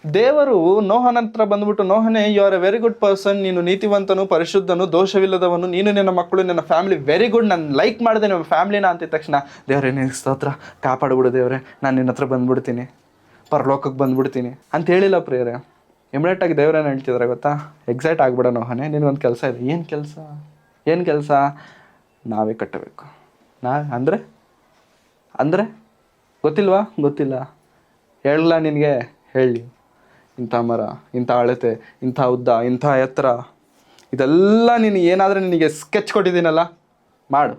ದೇವರು ನೋಹನ ಹತ್ರ ಬಂದ್ಬಿಟ್ಟು, ನೋಹನೇ, you are a very good person, ನೀನು ನೀತಿವಂತನು, ಪರಿಶುದ್ಧನು, ದೋಷವಿಲ್ಲದವನು, ನೀನು ನಿನ್ನ ಮಕ್ಕಳು, ನಿನ್ನ ಫ್ಯಾಮಿಲಿ ವೆರಿ ಗುಡ್, ನಾನು ಲೈಕ್ ಮಾಡಿದೆ ನಿಮ್ಮ ಫ್ಯಾಮಿಲಿನ ಅಂತಿದ ತಕ್ಷಣ, ದೇವರೇ ನಿನ್ನ ಸ್ತೋತ್ರ, ಕಾಪಾಡ್ಬಿಡು ದೇವರೇ, ನಾನು ನಿನ್ನ ಹತ್ರ ಬಂದ್ಬಿಡ್ತೀನಿ, ಪರಲೋಕಕ್ಕೆ ಬಂದ್ಬಿಡ್ತೀನಿ ಅಂತ ಹೇಳಿಲ್ಲ ಪ್ರೇರೆ. ಇಮಿಡಿಯೇಟಾಗಿ ದೇವರೇನು ಹೇಳ್ತಿದ್ದಾರೆ ಗೊತ್ತಾ? ಎಕ್ಸೈಟ್ ಆಗ್ಬಿಡ ನೋಹನೇ, ನಿನಗೊಂದು ಕೆಲಸ ಇದೆ. ಏನು ಕೆಲಸ? ನಾವೇ ಕಟ್ಟಬೇಕು. ಅಂದರೆ ಗೊತ್ತಿಲ್ಲ. ಹೇಳಲ್ಲ ನಿನಗೆ? ಹೇಳಿ. ಇಂಥ ಮರ, ಇಂಥ ಅಳತೆ, ಇಂಥ ಉದ್ದ, ಇಂಥ ಎತ್ತರ, ಇದೆಲ್ಲ ನೀನು ಏನಾದರೂ ನಿನಗೆ ಸ್ಕೆಚ್ ಕೊಟ್ಟಿದ್ದೀನಲ್ಲ, ಮಾಡು.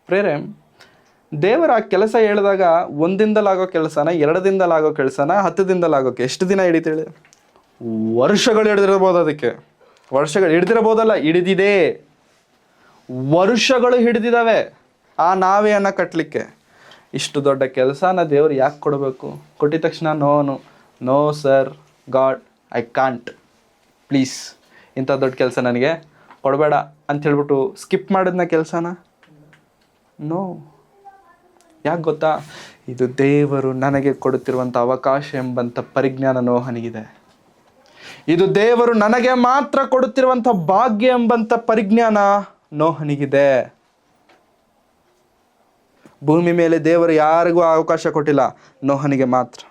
ಪ್ರೇರೆ, ದೇವರ ಆ ಕೆಲಸ ಹೇಳಿದಾಗ 1 ದಿನದಲ್ಲಾಗೋ ಕೆಲಸನ, 2 ದಿನದಲ್ಲಾಗೋ ಕೆಲಸನ, 10 ದಿನದಲ್ಲಾಗೋಕ್ಕೆ ಎಷ್ಟು ದಿನ ಹಿಡಿತೇಳಿ? ವರ್ಷಗಳು ಹಿಡಿದಿರ್ಬೋದು. ಅದಕ್ಕೆ ವರ್ಷಗಳು ಹಿಡಿದಿರಬಹುದಲ್ಲ, ಹಿಡಿದಿದೆ. ವರ್ಷಗಳು ಹಿಡಿದಿದ್ದಾವೆ ಆ ನಾವೆಯನ್ನು ಕಟ್ಟಲಿಕ್ಕೆ. ಇಷ್ಟು ದೊಡ್ಡ ಕೆಲಸನ ದೇವರು ಯಾಕೆ ಕೊಡಬೇಕು? ಕೊಟ್ಟಿದ ತಕ್ಷಣ no sir, God, I can't, please, ಇಂಥ ದೊಡ್ಡ ಕೆಲಸ ನನಗೆ ಕೊಡಬೇಡ ಅಂತ ಹೇಳ್ಬಿಟ್ಟು ಸ್ಕಿಪ್ ಮಾಡಿದ್ನ ಕೆಲಸನ? ನೋ. ಯಾಕೆ ಗೊತ್ತಾ? ಇದು ದೇವರು ನನಗೆ ಕೊಡುತ್ತಿರುವಂಥ ಅವಕಾಶ ಎಂಬಂಥ ಪರಿಜ್ಞಾನ ನೋಹನಿಗಿದೆ. ಇದು ದೇವರು ನನಗೆ ಮಾತ್ರ ಕೊಡುತ್ತಿರುವಂಥ ಭಾಗ್ಯ ಎಂಬಂಥ ಪರಿಜ್ಞಾನ ನೋಹನಿಗಿದೆ. ಭೂಮಿ ಮೇಲೆ ದೇವರು ಯಾರಿಗೂ ಅವಕಾಶ ಕೊಟ್ಟಿಲ್ಲ, ನೋಹನಿಗೆ ಮಾತ್ರ.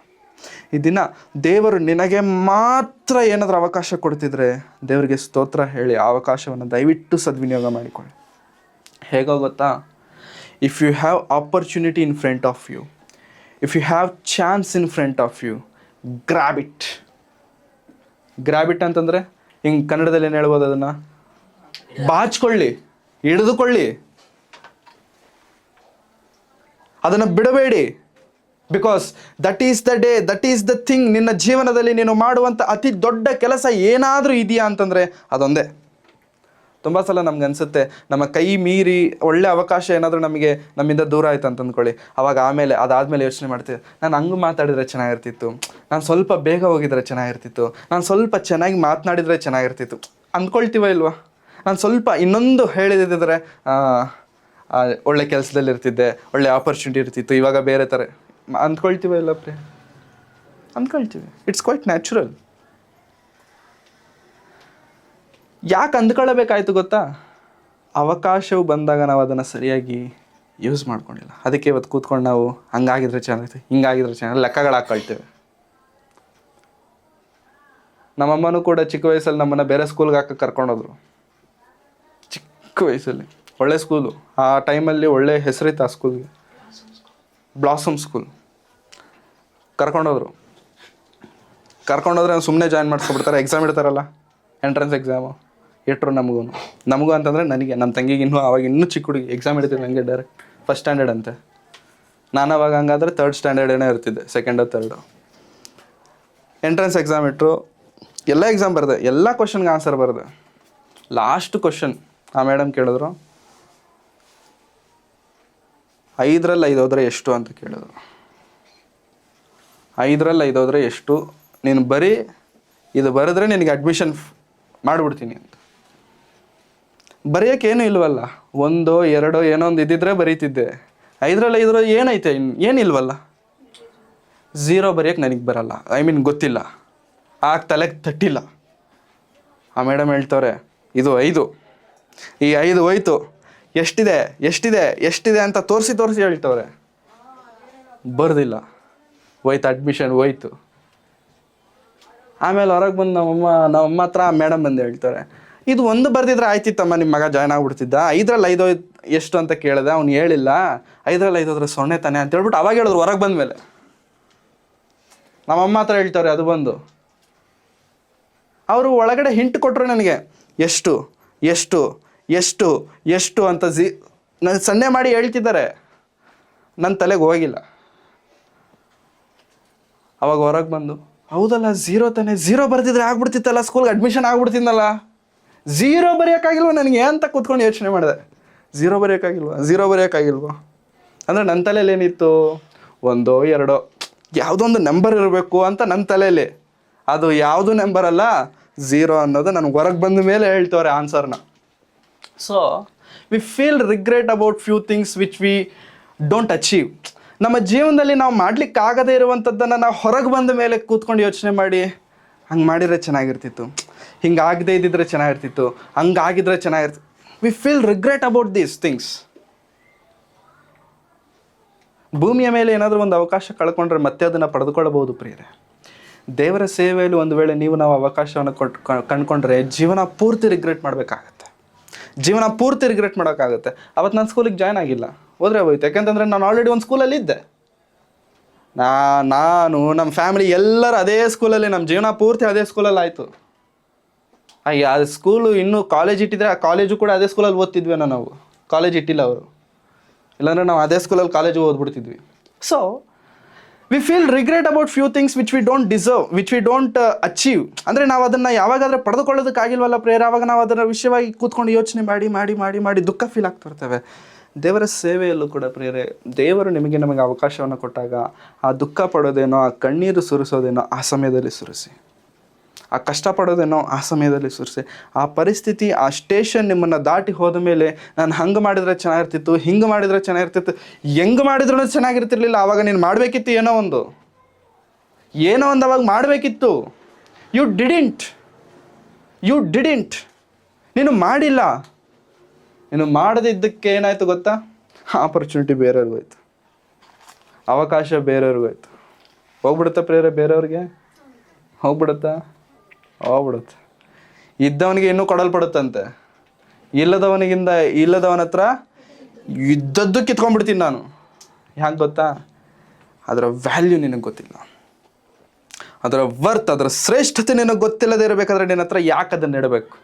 ಈ ದಿನ ದೇವರು ನಿನಗೆ ಮಾತ್ರ ಏನಾದರೂ ಅವಕಾಶ ಕೊಡ್ತಿದ್ರೆ ದೇವರಿಗೆ ಸ್ತೋತ್ರ ಹೇಳಿ ಆ ಅವಕಾಶವನ್ನು ದಯವಿಟ್ಟು ಸದ್ವಿನಿಯೋಗ ಮಾಡಿಕೊಳ್ಳಿ. ಹೇಗೋ ಗೊತ್ತಾ? If you have opportunity in front of you, if you have chance in front of you, grab it ಅಂತಂದರೆ ಹಿಂಗೆ ಕನ್ನಡದಲ್ಲಿ ಏನು ಹೇಳ್ಬೋದು? ಅದನ್ನು ಬಾಚ್ಕೊಳ್ಳಿ, ಹಿಡಿದುಕೊಳ್ಳಿ, ಅದನ್ನು ಬಿಡಬೇಡಿ. Because that is the day, that is the thing. ನಿನ್ನ ಜೀವನದಲ್ಲಿ ನೀನು ಮಾಡುವಂಥ ಅತಿ ದೊಡ್ಡ ಕೆಲಸ ಏನಾದರೂ ಇದೆಯಾ ಅಂತಂದರೆ ಅದೊಂದೇ. ತುಂಬ ಸಲ ನಮ್ಗೆ ಅನಿಸುತ್ತೆ, ನಮ್ಮ ಕೈ ಮೀರಿ ಒಳ್ಳೆ ಅವಕಾಶ ಏನಾದರೂ ನಮ್ಮಿಂದ ದೂರ ಆಯ್ತು ಅಂತ ಅಂದ್ಕೊಳ್ಳಿ. ಅವಾಗ ಅದಾದಮೇಲೆ ಯೋಚನೆ ಮಾಡ್ತೀವಿ, ನಾನು ಹಂಗೆ ಮಾತಾಡಿದರೆ ಚೆನ್ನಾಗಿರ್ತಿತ್ತು, ನಾನು ಸ್ವಲ್ಪ ಬೇಗ ಹೋಗಿದ್ರೆ ಚೆನ್ನಾಗಿರ್ತಿತ್ತು, ನಾನು ಸ್ವಲ್ಪ ಚೆನ್ನಾಗಿ ಮಾತನಾಡಿದರೆ ಚೆನ್ನಾಗಿರ್ತಿತ್ತು ಅಂದ್ಕೊಳ್ತೀವ ಇಲ್ವಾ? ನಾನು ಸ್ವಲ್ಪ ಇನ್ನೊಂದು ಹೇಳಿದಿದ್ರೆ ಒಳ್ಳೆ ಕೆಲಸದಲ್ಲಿ ಇರ್ತಿದ್ದೆ, ಒಳ್ಳೆ ಆಪರ್ಚುನಿಟಿ ಇರ್ತಿತ್ತು, ಇವಾಗ ಬೇರೆ ಥರ ಅಂದ್ಕೊಳ್ತೀವ ಇಲ್ಲ ಪ್ರೇ? ಅಂದ್ಕೊಳ್ತೀವಿ. It's quite natural. ಯಾಕೆ ಅಂದ್ಕೊಳ್ಳಬೇಕಾಯ್ತು ಗೊತ್ತಾ? ಅವಕಾಶವು ಬಂದಾಗ ನಾವು ಅದನ್ನು ಸರಿಯಾಗಿ ಯೂಸ್ ಮಾಡ್ಕೊಂಡಿಲ್ಲ. ಅದಕ್ಕೆ ಇವತ್ತು ಕೂತ್ಕೊಂಡು ನಾವು ಹಂಗಾಗಿದ್ರೆ ಚೆನ್ನಾಗಿತ್ತು, ಹಿಂಗಾಗಿದ್ರೆ ಚೆನ್ನಾಗಿ ಲೆಕ್ಕಗಳು ಹಾಕ್ಕೊಳ್ತೇವೆ. ನಮ್ಮಮ್ಮನೂ ಕೂಡ ಚಿಕ್ಕ ವಯಸ್ಸಲ್ಲಿ ನಮ್ಮನ್ನು ಬೇರೆ ಸ್ಕೂಲ್ಗೆ ಹಾಕಕ್ಕೆ ಕರ್ಕೊಂಡೋದ್ರು. ಚಿಕ್ಕ ವಯಸ್ಸಲ್ಲಿ ಒಳ್ಳೆ ಸ್ಕೂಲು, ಆ ಟೈಮಲ್ಲಿ ಒಳ್ಳೆ ಹೆಸರಿತ್ತು ಆ ಸ್ಕೂಲ್ಗೆ, ಬ್ಲಾಸಮ್ ಸ್ಕೂಲ್. ಕರ್ಕೊಂಡೋದ್ರೆ ಸುಮ್ಮನೆ ಜಾಯ್ನ್ ಮಾಡಿಸ್ಕೊಬಿಡ್ತಾರೆ. ಎಕ್ಸಾಮ್ ಇಡ್ತಾರಲ್ಲ, ಎಂಟ್ರೆನ್ಸ್ ಎಕ್ಸಾಮು, ಇಟ್ಟರು ನಮಗೂ ಅಂತಂದರೆ ನನಗೆ, ನಮ್ಮ ತಂಗಿಗೆ ಅವಾಗ ಇನ್ನೂ ಚಿಕ್ಕ ಹುಡುಗಿ, ಎಕ್ಸಾಮ್ ಇಡ್ತಿದ್ದೆ ನನಗೆ ಡೈರೆಕ್ಟ್ ಫಸ್ಟ್ ಸ್ಟ್ಯಾಂಡರ್ಡ್ ಅಂತೆ. ನಾನು ಅವಾಗ ಹಂಗಾದ್ರೆ 3rd ಸ್ಟ್ಯಾಂಡರ್ಡ್ ಏನೋ ಇರ್ತಿದ್ದೆ, 2nd or 3rd. Entrance exam ಇಟ್ಟರು, ಎಲ್ಲ ಎಕ್ಸಾಮ್ ಬರೆದೆ, ಎಲ್ಲ ಕ್ವಶನ್ಗೆ ಆನ್ಸರ್ ಬರೆದೆ. ಲಾಸ್ಟ್ ಕ್ವಶನ್ ಆ ಮೇಡಮ್ ಕೇಳಿದ್ರು, 5ರಲ್ಲಿ 5 ಹೋದರೆ ಎಷ್ಟು ಅಂತ ಕೇಳಿದ್ರು. 5ರಲ್ಲಿ 5 ಹೋದರೆ ಎಷ್ಟು, ನೀನು ಬರೀ ಇದು ಬರೆದ್ರೆ ನಿನಗೆ ಅಡ್ಮಿಷನ್ ಮಾಡಿಬಿಡ್ತೀನಿ ಅಂತ. ಬರೆಯೋಕ್ಕೇನು ಇಲ್ವಲ್ಲ, 1 2 ಏನೋ ಒಂದು ಇದ್ದಿದ್ರೆ ಬರೀತಿದ್ದೆ. 5ರಲ್ಲಿ 5 ಏನೈತೆ, ಏನಿಲ್ವಲ್ಲ. 0 ಬರೆಯೋಕ್ಕೆ ನನಗೆ ಬರಲ್ಲ, ಗೊತ್ತಿಲ್ಲ, ಆಗ ತಲೆಗೆ ತಟ್ಟಿಲ್ಲ. ಆ ಮೇಡಮ್ ಹೇಳ್ತವ್ರೆ, ಇದು 5, ಈ 5 ಹೋಯ್ತು, ಎಷ್ಟಿದೆ ಅಂತ ತೋರಿಸಿ ಹೇಳ್ತವ್ರೆ. ಬರ್ದಿಲ್ಲ, ಹೋಯ್ತು, ಅಡ್ಮಿಷನ್ ಹೋಯ್ತು. ಆಮೇಲೆ ಹೊರಗೆ ಬಂದು ನಮ್ಮಮ್ಮ ಹತ್ರ ಆ ಮೇಡಮ್ ಬಂದು ಹೇಳ್ತಾರೆ, ಇದು 1 ಬರ್ದಿದ್ರೆ ಆಯ್ತಿತ್ತಮ್ಮ, ನಿಮ್ಮ ಮಗ ಜಾಯ್ನ್ ಆಗ್ಬಿಡ್ತಿದ್ದ. 5ರಲ್ಲಿ 5 ಎಷ್ಟು ಅಂತ ಕೇಳಿದೆ, ಅವ್ನು ಹೇಳಿಲ್ಲ. 5ರಲ್ಲಿ 5 ಹೋದ್ರೆ 0 ತಾನೆ ಅಂತ ಹೇಳ್ಬಿಟ್ಟು ಅವಾಗ ಹೇಳಿದ್ರು. ಹೊರಗೆ ಬಂದಮೇಲೆ ನಮ್ಮಮ್ಮ ಹತ್ರ ಹೇಳ್ತವ್ರೆ, ಅದು ಬಂದು ಅವರು ಒಳಗಡೆ ಹಿಂಟ್ ಕೊಟ್ಟರು ನನಗೆ, ಎಷ್ಟು ಅಂತ ನನ್ನ ಸನ್ನೆ ಮಾಡಿ ಹೇಳ್ತಿದ್ದಾರೆ. ನನ್ನ ತಲೆಗೆ ಹೋಗಿಲ್ಲ. ಅವಾಗ ಹೊರಗೆ ಬಂದು, ಹೌದಲ್ಲ 0 ತಾನೆ, 0 ಬರ್ತಿದ್ರೆ ಆಗ್ಬಿಡ್ತಿತ್ತಲ್ಲ, ಸ್ಕೂಲ್ಗೆ ಅಡ್ಮಿಷನ್ ಆಗ್ಬಿಡ್ತಿದ್ನಲ್ಲ. 0 ಬರೆಯೋಕ್ಕಾಗಿಲ್ವ ನನಗೆ ಅಂತ ಕೂತ್ಕೊಂಡು ಯೋಚನೆ ಮಾಡಿದೆ. 0 ಬರೆಯೋಕ್ಕಾಗಿಲ್ವ ಅಂದರೆ ನನ್ನ ತಲೆಯಲ್ಲಿ ಏನಿತ್ತು, 1 2 ಯಾವುದೋ ಒಂದು ನಂಬರ್ ಇರಬೇಕು ಅಂತ ನನ್ನ ತಲೆಯಲ್ಲಿ. ಅದು ಯಾವುದು ನಂಬರ್ ಅಲ್ಲ, 0 ಅನ್ನೋದು ನನಗೆ ಹೊರಗೆ ಬಂದ ಮೇಲೆ ಹೇಳ್ತವ್ರೆ ಆನ್ಸರ್ನ. So we feel regret about few things which we don't achieve. ನಮ್ಮ ಜೀವನದಲ್ಲಿ ನಾವು ಮಾಡಲಿಕ್ಕಾಗದೇ ಇರುವಂಥದ್ದನ್ನು ನಾವು ಹೊರಗೆ ಬಂದ ಮೇಲೆ ಕೂತ್ಕೊಂಡು ಯೋಚನೆ ಮಾಡಿ, ಹಂಗೆ ಮಾಡಿದರೆ ಚೆನ್ನಾಗಿರ್ತಿತ್ತು, ಹಿಂಗೆ ಆಗದೇ ಇದ್ದಿದ್ರೆ ಚೆನ್ನಾಗಿರ್ತಿತ್ತು, ಹಂಗಾಗಿದ್ರೆ ಚೆನ್ನಾಗಿರ್ತಿತ್ತು. V feel regret about these things. ಭೂಮಿಯ ಮೇಲೆ ಏನಾದರೂ ಒಂದು ಅವಕಾಶ ಕಳ್ಕೊಂಡ್ರೆ ಮತ್ತೆ ಅದನ್ನು ಪಡೆದುಕೊಳ್ಳಬಹುದು ಪ್ರಿಯರೇ. ದೇವರ ಸೇವೆಯಲ್ಲಿ ಒಂದು ವೇಳೆ ನಾವು ಅವಕಾಶವನ್ನು ಕಂಡುಕೊಂಡ್ರೆ ಜೀವನ ಪೂರ್ತಿ ರಿಗ್ರೆಟ್ ಮಾಡಬೇಕಾಗತ್ತೆ, ಜೀವನ ಪೂರ್ತಿ ರಿಗ್ರೆಟ್ ಮಾಡೋಕ್ಕಾಗುತ್ತೆ. ಅವತ್ತು ನಾನು ಸ್ಕೂಲಿಗೆ ಜಾಯ್ನ್ ಆಗಿಲ್ಲ, ಹೋದರೆ ಹೋಯ್ತು. ಯಾಕೆಂತಂದರೆ ನಾನು ಆಲ್ರೆಡಿ ಒಂದು ಸ್ಕೂಲಲ್ಲಿ ಇದ್ದೆ. ನಾನು ನಮ್ಮ ಫ್ಯಾಮಿಲಿ ಎಲ್ಲರೂ ಅದೇ ಸ್ಕೂಲಲ್ಲಿ, ನಮ್ಮ ಜೀವನ ಪೂರ್ತಿ ಅದೇ ಸ್ಕೂಲಲ್ಲಿ ಆಯಿತು. ಆ ಸ್ಕೂಲು ಇನ್ನೂ ಕಾಲೇಜ್ ಇಟ್ಟಿದ್ರೆ ಆ ಕಾಲೇಜು ಕೂಡ ಅದೇ ಸ್ಕೂಲಲ್ಲಿ ಓದ್ತಿದ್ವಿ ನಾವು. ಕಾಲೇಜ್ ಇಟ್ಟಿಲ್ಲ ಅವರು, ಇಲ್ಲಾಂದರೆ ನಾವು ಅದೇ ಸ್ಕೂಲಲ್ಲಿ ಕಾಲೇಜಿಗೆ ಓದ್ಬಿಡ್ತಿದ್ವಿ. So we feel regret about few things which we don't deserve, which we don't achieve. ಅಂದರೆ ನಾವು ಅದನ್ನು ಯಾವಾಗಾದರೆ ಪಡೆದುಕೊಳ್ಳೋದಕ್ಕಾಗಿಲ್ವಲ್ಲ ಪ್ರೇರ, ಆವಾಗ ನಾವು ಅದರ ವಿಷಯವಾಗಿ ಕೂತ್ಕೊಂಡು ಯೋಚನೆ ಮಾಡಿ ಮಾಡಿ ಮಾಡಿ ಮಾಡಿ ದುಃಖ ಫೀಲ್ ಆಗ್ತಿರ್ತೇವೆ. ದೇವರ ಸೇವೆಯಲ್ಲೂ ಕೂಡ ಪ್ರಿಯರೇ, ದೇವರು ನಮಗೆ ಅವಕಾಶವನ್ನು ಕೊಟ್ಟಾಗ ಆ ದುಃಖ ಪಡೋದೇನೋ, ಆ ಕಣ್ಣೀರು ಸುರಿಸೋದೇನೋ ಆ ಸಮಯದಲ್ಲಿ ಸುರಿಸಿ, ಆ ಕಷ್ಟಪಡೋದೇನೋ ಆ ಸಮಯದಲ್ಲಿ ಸುರಿಸಿ. ಆ ಪರಿಸ್ಥಿತಿ, ಆ ಸ್ಟೇಷನ್ ನಿಮ್ಮನ್ನು ದಾಟಿ ಹೋದ ಮೇಲೆ ನಾನು ಹಂಗೆ ಮಾಡಿದರೆ ಚೆನ್ನಾಗಿರ್ತಿತ್ತು, ಹಿಂಗೆ ಮಾಡಿದರೆ ಚೆನ್ನಾಗಿರ್ತಿತ್ತು, ಹೆಂಗೆ ಮಾಡಿದ್ರೂ ಚೆನ್ನಾಗಿರ್ತಿರ್ಲಿಲ್ಲ. ಆವಾಗ ನೀನು ಮಾಡಬೇಕಿತ್ತು ಏನೋ ಒಂದು ಅವಾಗ ಮಾಡಬೇಕಿತ್ತು. ಯು ಡಿಡಿಂಟ್, ನೀನು ಮಾಡಿಲ್ಲ. ನೀನು ಮಾಡದಿದ್ದಕ್ಕೆ ಏನಾಯಿತು ಗೊತ್ತಾ? ಆಪರ್ಚುನಿಟಿ ಬೇರೆಯವ್ರಿಗೂ ಹೋಯ್ತು, ಅವಕಾಶ ಬೇರೆಯವ್ರಿಗೂ ಹೋಯ್ತು. ಹೋಗ್ಬಿಡುತ್ತಾ ಪ್ರೇರೆ? ಬೇರೆಯವ್ರಿಗೆ ಹೋಗ್ಬಿಡುತ್ತಾ? ಇದ್ದವನಿಗೆ ಇನ್ನೂ ಕೊಡಲ್ಪಡುತ್ತಂತೆ, ಇಲ್ಲದವನ ಹತ್ರ ಇದ್ದದ್ದು ಕಿತ್ಕೊಂಡ್ಬಿಡ್ತೀನಿ ನಾನು. ಯಾಕೆ ಗೊತ್ತಾ? ಅದರ ವ್ಯಾಲ್ಯೂ ನಿನಗೆ ಗೊತ್ತಿಲ್ಲ, ಅದರ ವರ್ತ್, ಅದರ ಶ್ರೇಷ್ಠತೆ ನಿನಗೆ ಗೊತ್ತಿಲ್ಲದೆ ಇರಬೇಕಾದ್ರೆ ನಿನ್ನ ಹತ್ರ ಯಾಕೆ ಅದನ್ನು ಇಡಬೇಕು?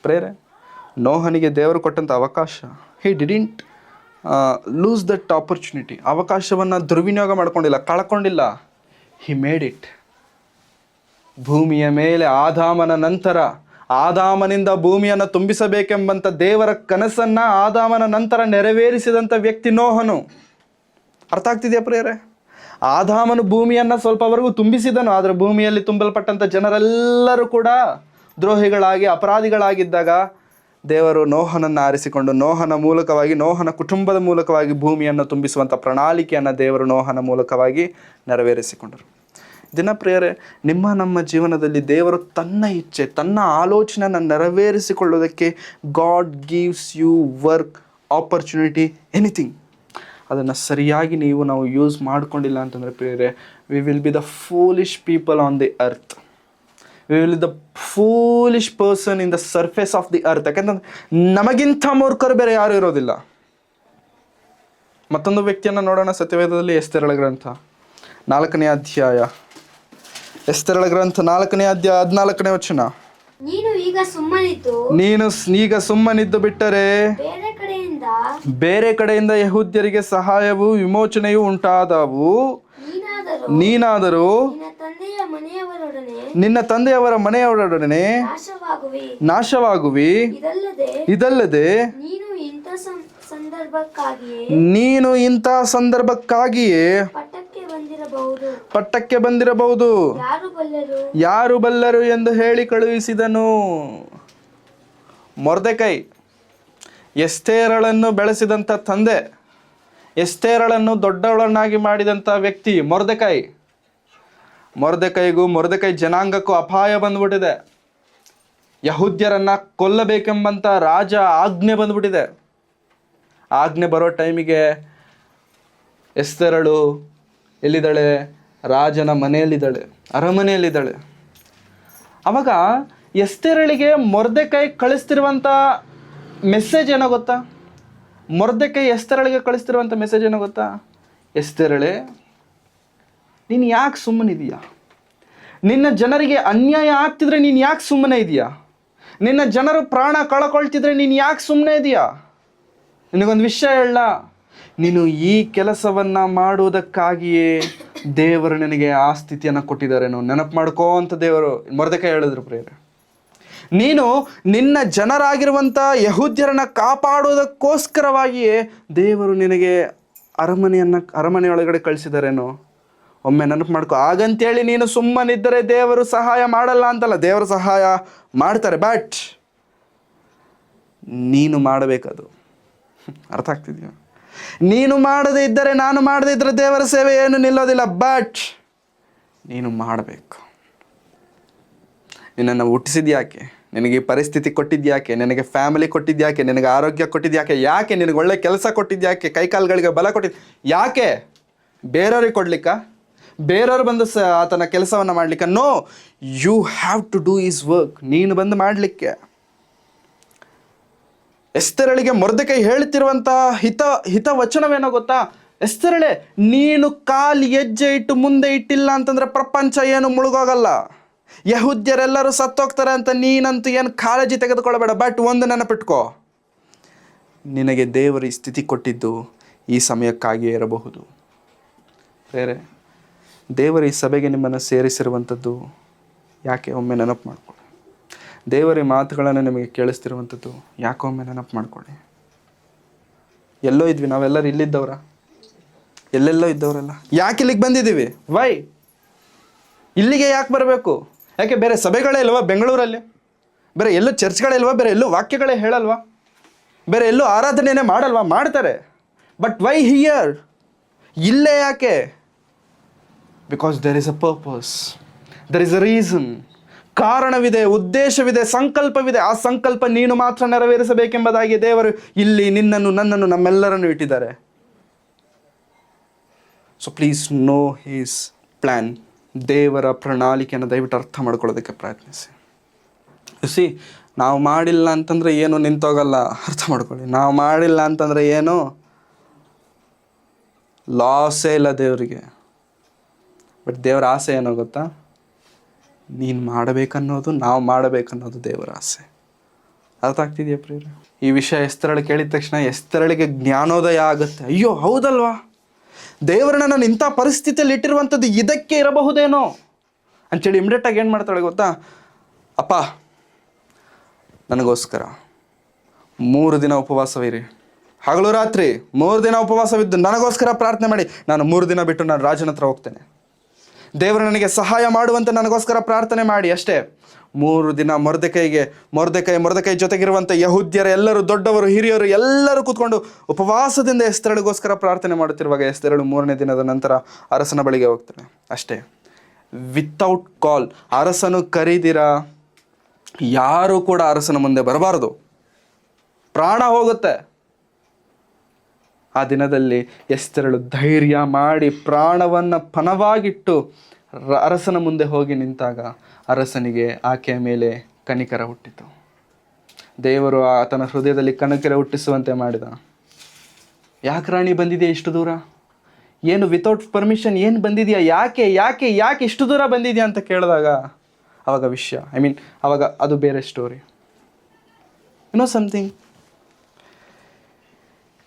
ಪ್ರೇರೆ, ನೋಹನಿಗೆ ದೇವರು ಕೊಟ್ಟಂಥ ಅವಕಾಶ, ಹಿ ಡಿಡಿಂಟ್ ಲೂಸ್ ದಟ್ ಆಪರ್ಚುನಿಟಿ. ಅವಕಾಶವನ್ನು ದುರ್ವಿನಿಯೋಗ ಮಾಡ್ಕೊಂಡಿಲ್ಲ, ಕಳ್ಕೊಂಡಿಲ್ಲ. He made it. ಭೂಮಿಯ ಮೇಲೆ ಆದಾಮನಿಂದ ಭೂಮಿಯನ್ನು ತುಂಬಿಸಬೇಕೆಂಬಂಥ ದೇವರ ಕನಸನ್ನು ಆದಾಮನ ನಂತರ ನೆರವೇರಿಸಿದಂಥ ವ್ಯಕ್ತಿ ನೋಹನು. ಅರ್ಥ ಆಗ್ತಿದೆಯಾ ಪ್ರಿಯರೇ? ಆದಾಮನು ಭೂಮಿಯನ್ನು ಸ್ವಲ್ಪವರೆಗೂ ತುಂಬಿಸಿದನು, ಆದರೆ ಭೂಮಿಯಲ್ಲಿ ತುಂಬಲ್ಪಟ್ಟಂಥ ಜನರೆಲ್ಲರೂ ಕೂಡ ದ್ರೋಹಿಗಳಾಗಿ ಅಪರಾಧಿಗಳಾಗಿದ್ದಾಗ ದೇವರು ನೋಹನನ್ನು ಆರಿಸಿಕೊಂಡು ನೋಹನ ಮೂಲಕವಾಗಿ, ನೋಹನ ಕುಟುಂಬದ ಮೂಲಕವಾಗಿ ಭೂಮಿಯನ್ನು ತುಂಬಿಸುವಂಥ ಪ್ರಣಾಳಿಕೆಯನ್ನು ದೇವರು ನೋಹನ ಮೂಲಕವಾಗಿ ನೆರವೇರಿಸಿಕೊಂಡರು. ಪ್ರಿಯರೇ, ನಮ್ಮ ಜೀವನದಲ್ಲಿ ದೇವರು ತನ್ನ ಇಚ್ಛೆ, ತನ್ನ ಆಲೋಚನೆಯನ್ನು ನೆರವೇರಿಸಿಕೊಳ್ಳೋದಕ್ಕೆ God gives you work, opportunity, anything. ಅದನ್ನು ಸರಿಯಾಗಿ ನಾವು ಯೂಸ್ ಮಾಡ್ಕೊಂಡಿಲ್ಲ ಅಂತಂದರೆ ಪ್ರಿಯರೇ, we will be the foolish people on the earth. We will the foolish person in the surface of the earth. ಯಾಕೆಂತಂದ್ರೆ ನಮಗಿಂತ ಮೂರ್ಖರು ಬೇರೆ ಯಾರು ಇರೋದಿಲ್ಲ. ಮತ್ತೊಂದು ವ್ಯಕ್ತಿಯನ್ನು ನೋಡೋಣ ಸತ್ಯವೇದದಲ್ಲಿ. ಎಸ್ತೇರಳ ಗ್ರಂಥ 4ನೇ ಅಧ್ಯಾಯ, ಎಸ್ತೇರಳ ಗ್ರಂಥ 4ನೇ ಅಧ್ಯಾಯ 14ನೇ ವಚನ. ನೀನು ಈಗ ಸುಮ್ಮನಿದ್ದು ಬಿಟ್ಟರೆ ಬೇರೆ ಕಡೆಯಿಂದ ಯೆಹೂದ್ಯರಿಗೆ ಸಹಾಯವೂ ವಿಮೋಚನೆಯೂ ಉಂಟಾದವು. ನೀನಾದರೂ ನಿನ್ನ ತಂದೆಯವರ ಮನೆಯವರೊಡನೆ ನಾಶವಾಗುವಿ. ಇದಲ್ಲದೆ ನೀನು ಇಂಥ ಸಂದರ್ಭಕ್ಕಾಗಿಯೇ ಪಟ್ಟಕ್ಕೆ ಬಂದಿರಬಹುದು, ಯಾರು ಬಲ್ಲರು ಎಂದು ಹೇಳಿ ಕಳುಹಿಸಿದನು. ಮೊರ್ದೆಕೈ ಎಸ್ತೇರಳನ್ನು ಬೆಳೆಸಿದಂಥ ತಂದೆ, ಎಸ್ತೇರಳನ್ನು ದೊಡ್ಡವಳನ್ನಾಗಿ ಮಾಡಿದಂಥ ವ್ಯಕ್ತಿ ಮೊರ್ದೆಕೈಗೂ ಮೊರ್ದೆಕೈ ಜನಾಂಗಕ್ಕೂ ಅಪಾಯ ಬಂದ್ಬಿಟ್ಟಿದೆ. ಯಹೂದ್ಯರನ್ನು ಕೊಲ್ಲಬೇಕೆಂಬಂಥ ರಾಜ ಆಜ್ಞೆ ಬಂದ್ಬಿಟ್ಟಿದೆ. ಆಜ್ಞೆ ಬರೋ ಟೈಮಿಗೆ ಎಸ್ತೇರಳು ಎಲ್ಲಿದ್ದಾಳೆ? ರಾಜನ ಮನೆಯಲ್ಲಿದ್ದಾಳೆ, ಅರಮನೆಯಲ್ಲಿದ್ದಾಳೆ. ಅವಾಗ ಎಸ್ತೇರಳಿಗೆ ಮೊರ್ದೆಕೈ ಕಳಿಸ್ತಿರುವಂಥ ಮೆಸೇಜ್ ಏನೋ ಗೊತ್ತಾ? ಮೊರ್ದೆಕೈ ಎಸ್ತೇರಳಿಗೆ ಕಳಿಸ್ತಿರುವಂಥ ಮೆಸೇಜ್ ಏನೋ ಗೊತ್ತಾ? ಎಸ್ತೇರಳೆ, ನೀನು ಯಾಕೆ ಸುಮ್ಮನಿದೀಯಾ? ನಿನ್ನ ಜನರಿಗೆ ಅನ್ಯಾಯ ಆಗ್ತಿದ್ರೆ ನೀನು ಯಾಕೆ ಸುಮ್ಮನೆ ಇದೆಯಾ? ನಿನ್ನ ಜನರು ಪ್ರಾಣ ಕಳ್ಕೊಳ್ತಿದ್ರೆ ನೀನು ಯಾಕೆ ಸುಮ್ಮನೆ ಇದೆಯಾ? ನಿನಗೊಂದು ವಿಷಯ ಹೇಳ, ನೀನು ಈ ಕೆಲಸವನ್ನು ಮಾಡುವುದಕ್ಕಾಗಿಯೇ ದೇವರು ನಿನಗೆ ಆ ಸ್ಥಿತಿಯನ್ನು ಕೊಟ್ಟಿದ್ದಾರೇನೋ ನೆನಪು ಮಾಡ್ಕೋ ಅಂತ ದೇವರು ಮೊರ್ದೆಕೈ ಹೇಳಿದ್ರು ಪ್ರಿಯರೇ. ನೀನು ನಿನ್ನ ಜನರಾಗಿರುವಂಥ ಯಹೂದ್ಯರನ್ನು ಕಾಪಾಡೋದಕ್ಕೋಸ್ಕರವಾಗಿಯೇ ದೇವರು ನಿನಗೆ ಅರಮನೆಯೊಳಗಡೆ ಕಳಿಸಿದಾರೇನೋ. ಒಮ್ಮೆ ನೆನಪು ಮಾಡ್ಕೊ. ಹಾಗಂತೇಳಿ ನೀನು ಸುಮ್ಮನಿದ್ದರೆ ದೇವರು ಸಹಾಯ ಮಾಡಲ್ಲ ಅಂತಲ್ಲ, ದೇವರು ಸಹಾಯ ಮಾಡ್ತಾರೆ. ಬಟ್ ನೀನು ಮಾಡಬೇಕದು. ಅರ್ಥ ಆಗ್ತಿದೆಯಾ? ನೀನು ಮಾಡದೇ ಇದ್ದರೆ, ನಾನು ಮಾಡದೇ ಇದ್ದರೆ ದೇವರ ಸೇವೆ ಏನು ನಿಲ್ಲೋದಿಲ್ಲ. ಬಟ್ ನೀನು ಮಾಡಬೇಕು. ನಿನ್ನನ್ನು ಹುಟ್ಟಿಸಿದ್ಯಾಕೆ? ನಿನಗೆ ಈ ಪರಿಸ್ಥಿತಿ ಕೊಟ್ಟಿದ್ಯಾಕೆ? ನಿನಗೆ ಫ್ಯಾಮಿಲಿ ಕೊಟ್ಟಿದ್ಯಾಕೆ? ನಿನಗೆ ಆರೋಗ್ಯ ಕೊಟ್ಟಿದ್ಯಾಕೆ? ಯಾಕೆ? ನಿನಗೆ ಒಳ್ಳೆ ಕೆಲಸ ಕೊಟ್ಟಿದ್ಯಾಕೆ? ಕೈಕಾಲುಗಳಿಗೆ ಬಲ ಕೊಟ್ಟಿದ್ದು ಯಾಕೆ? ಬೇರೆಯವ್ರಿಗೆ ಕೊಡ್ಲಿಕ್ಕ? ಬೇರೆಯವ್ರು ಬಂದು ಆತನ ಕೆಲಸವನ್ನು ಮಾಡಲಿಕ್ಕೆ? No, you have to do is work. ನೀನು ಬಂದು ಮಾಡಲಿಕ್ಕೆ. ಎಸ್ತೇರಳಿಗೆ ಮೊರ್ದೆಕೈ ಹೇಳುತ್ತಿರುವಂಥ ಹಿತವಚನವೇನೋ ಗೊತ್ತಾ? ಎಸ್ತೇರಳೆ, ನೀನು ಕಾಲು ಹೆಜ್ಜೆ ಇಟ್ಟು ಮುಂದೆ ಇಟ್ಟಿಲ್ಲ ಅಂತಂದ್ರೆ ಪ್ರಪಂಚ ಏನು ಮುಳುಗೋಗಲ್ಲ. ಯಹೂದ್ಯರೆಲ್ಲರೂ ಸತ್ತೋಗ್ತಾರೆ ಅಂತ ನೀನಂತೂ ಏನು ಕಾಳಜಿ ತೆಗೆದುಕೊಳ್ಳಬೇಡ. ಬಟ್ ಒಂದು ನೆನಪಿಟ್ಕೋ, ನಿನಗೆ ದೇವರು ಈ ಸ್ಥಿತಿ ಕೊಟ್ಟಿದ್ದು ಈ ಸಮಯಕ್ಕಾಗಿಯೇ ಇರಬಹುದು. ಬೇರೆ ದೇವರು ಈ ಸಭೆಗೆ ನಿಮ್ಮನ್ನು ಸೇರಿಸಿರುವಂಥದ್ದು ಯಾಕೆ? ಒಮ್ಮೆ ನೆನಪು ಮಾಡ್ಕೊಳ್ಳಿ. ದೇವರ ಮಾತುಗಳನ್ನು ನಿಮಗೆ ಕೇಳಿಸ್ತಿರುವಂಥದ್ದು ಯಾಕೆ? ಒಮ್ಮೆ ನೆನಪು ಮಾಡ್ಕೊಳ್ಳಿ. ಎಲ್ಲೋ ಇದ್ವಿ ನಾವೆಲ್ಲರೂ, ಇಲ್ಲಿದ್ದವ್ರ? ಎಲ್ಲೆಲ್ಲೋ ಇದ್ದವರಲ್ಲ. ಯಾಕೆ ಇಲ್ಲಿಗೆ ಬಂದಿದ್ದೀವಿ? ವೈ? ಇಲ್ಲಿಗೆ ಯಾಕೆ ಬರಬೇಕು? ಯಾಕೆ ಬೇರೆ ಸಭೆಗಳೇ ಇಲ್ವಾ ಬೆಂಗಳೂರಲ್ಲಿ? ಬೇರೆ ಎಲ್ಲೂ ಚರ್ಚ್ಗಳೇ ಇಲ್ವಾ? ಬೇರೆ ಎಲ್ಲೂ ವಾಕ್ಯಗಳೇ ಹೇಳಲ್ವಾ? ಬೇರೆ ಎಲ್ಲೂ ಆರಾಧನೆಯೇ ಮಾಡಲ್ವಾ? ಮಾಡ್ತಾರೆ. But why here? ಇಲ್ಲೇ ಯಾಕೆ? Because there is a purpose, there is a reason. ಕಾರಣವಿದೆ, ಉದ್ದೇಶವಿದೆ, ಸಂಕಲ್ಪವಿದೆ. ಆ ಸಂಕಲ್ಪ ನೀನು ಮಾತ್ರ ನೆರವೇರಿಸಬೇಕೆಂಬುದಾಗಿ ದೇವರು ಇಲ್ಲಿ ನಿನ್ನನ್ನು, ನನ್ನನ್ನು, ನಮ್ಮೆಲ್ಲರನ್ನು ಇಟ್ಟಿದ್ದಾರೆ. So please know his plan. ದೇವರ ಪ್ರಣಾಳಿಕೆಯನ್ನು ದಯವಿಟ್ಟು ಅರ್ಥ ಮಾಡ್ಕೊಳ್ಳೋದಕ್ಕೆ ಪ್ರಯತ್ನಿಸಿ. ಸಿ, ನಾವು ಮಾಡಿಲ್ಲ ಅಂತಂದರೆ ಏನು ನಿಂತೋಗಲ್ಲ. ಅರ್ಥ ಮಾಡ್ಕೊಳ್ಳಿ. ನಾವು ಮಾಡಿಲ್ಲ ಅಂತಂದರೆ ಏನು ಲಾಸೇ ಇಲ್ಲ ದೇವರಿಗೆ. ಬಟ್ ದೇವರ ಆಸೆ ಏನೋ ಗೊತ್ತಾ? ನೀನು ಮಾಡಬೇಕನ್ನೋದು, ನಾವು ಮಾಡಬೇಕನ್ನೋದು ದೇವರ ಆಸೆ. ಅರ್ಥ ಆಗ್ತಿದೆಯಾ ಪ್ರಿಯರೇ? ಈ ವಿಷಯ ಎಸ್ತರಳು ಕೇಳಿದ ತಕ್ಷಣ ಎಸ್ತರಳಿಗೆ ಜ್ಞಾನೋದಯ ಆಗುತ್ತೆ. ಅಯ್ಯೋ ಹೌದಲ್ವಾ, ದೇವರನ್ನ ನಾನು ಇಂಥ ಪರಿಸ್ಥಿತಿಯಲ್ಲಿ ಇಟ್ಟಿರುವಂಥದ್ದು ಇದಕ್ಕೆ ಇರಬಹುದೇನೋ ಅಂಥೇಳಿ ಇಮಿಡಿಯೇಟಾಗಿ ಏನು ಮಾಡ್ತಾಳೆ ಗೊತ್ತಾ? ಅಪ್ಪ, ನನಗೋಸ್ಕರ 3 ದಿನ ಉಪವಾಸವಿರಿ, ಹಗಲು ರಾತ್ರಿ 3 ದಿನ ಉಪವಾಸವಿದ್ದು ನನಗೋಸ್ಕರ ಪ್ರಾರ್ಥನೆ ಮಾಡಿ. ನಾನು 3 ದಿನ ಬಿಟ್ಟು ನಾನು ರಾಜನ ಹತ್ರ ಹೋಗ್ತೇನೆ. ದೇವರು ನನಗೆ ಸಹಾಯ ಮಾಡುವಂತೆ ನನಗೋಸ್ಕರ ಪ್ರಾರ್ಥನೆ ಮಾಡಿ. ಅಷ್ಟೇ. 3 ದಿನ ಮೊರ್ದೆಕೈ ಜೊತೆಗಿರುವಂಥ ಯಹೂದ್ಯರ ಎಲ್ಲರೂ, ದೊಡ್ಡವರು, ಹಿರಿಯರು ಎಲ್ಲರೂ ಕೂತ್ಕೊಂಡು ಉಪವಾಸದಿಂದ ಎಸ್ತರಳಿಗೋಸ್ಕರ ಪ್ರಾರ್ಥನೆ ಮಾಡುತ್ತಿರುವಾಗ ಎಸ್ತರಳು 3ನೇ ದಿನದ ನಂತರ ಅರಸನ ಬಳಿಗೆ ಹೋಗ್ತಾಳೆ. ಅಷ್ಟೇ. ವಿತೌಟ್ ಕಾಲ್. ಅರಸನು ಕರೀದಿರ ಯಾರೂ ಕೂಡ ಅರಸನ ಮುಂದೆ ಬರಬಾರದು. ಪ್ರಾಣ ಹೋಗುತ್ತೆ. ಆ ದಿನದಲ್ಲಿ ಎಸ್ತರಳು ಧೈರ್ಯ ಮಾಡಿ ಪ್ರಾಣವನ್ನು ಪಣವಾಗಿಟ್ಟು ಅರಸನ ಮುಂದೆ ಹೋಗಿ ನಿಂತಾಗ ಅರಸನಿಗೆ ಆಕೆಯ ಮೇಲೆ ಕನಿಕರ ಹುಟ್ಟಿತು. ದೇವರು ಆತನ ಹೃದಯದಲ್ಲಿ ಕನಿಕರ ಹುಟ್ಟಿಸುವಂತೆ ಮಾಡಿದ. ಯಾಕೆ ರಾಣಿ ಬಂದಿದೆಯಾ ಇಷ್ಟು ದೂರ? ಏನು ವಿತೌಟ್ ಪರ್ಮಿಷನ್ ಏನು ಬಂದಿದೆಯಾ? ಯಾಕೆ ಇಷ್ಟು ದೂರ ಬಂದಿದೆಯಾ ಅಂತ ಕೇಳಿದಾಗ ಆವಾಗ ವಿಷಯ, ಆವಾಗ ಅದು ಬೇರೆ ಸ್ಟೋರಿ. No something.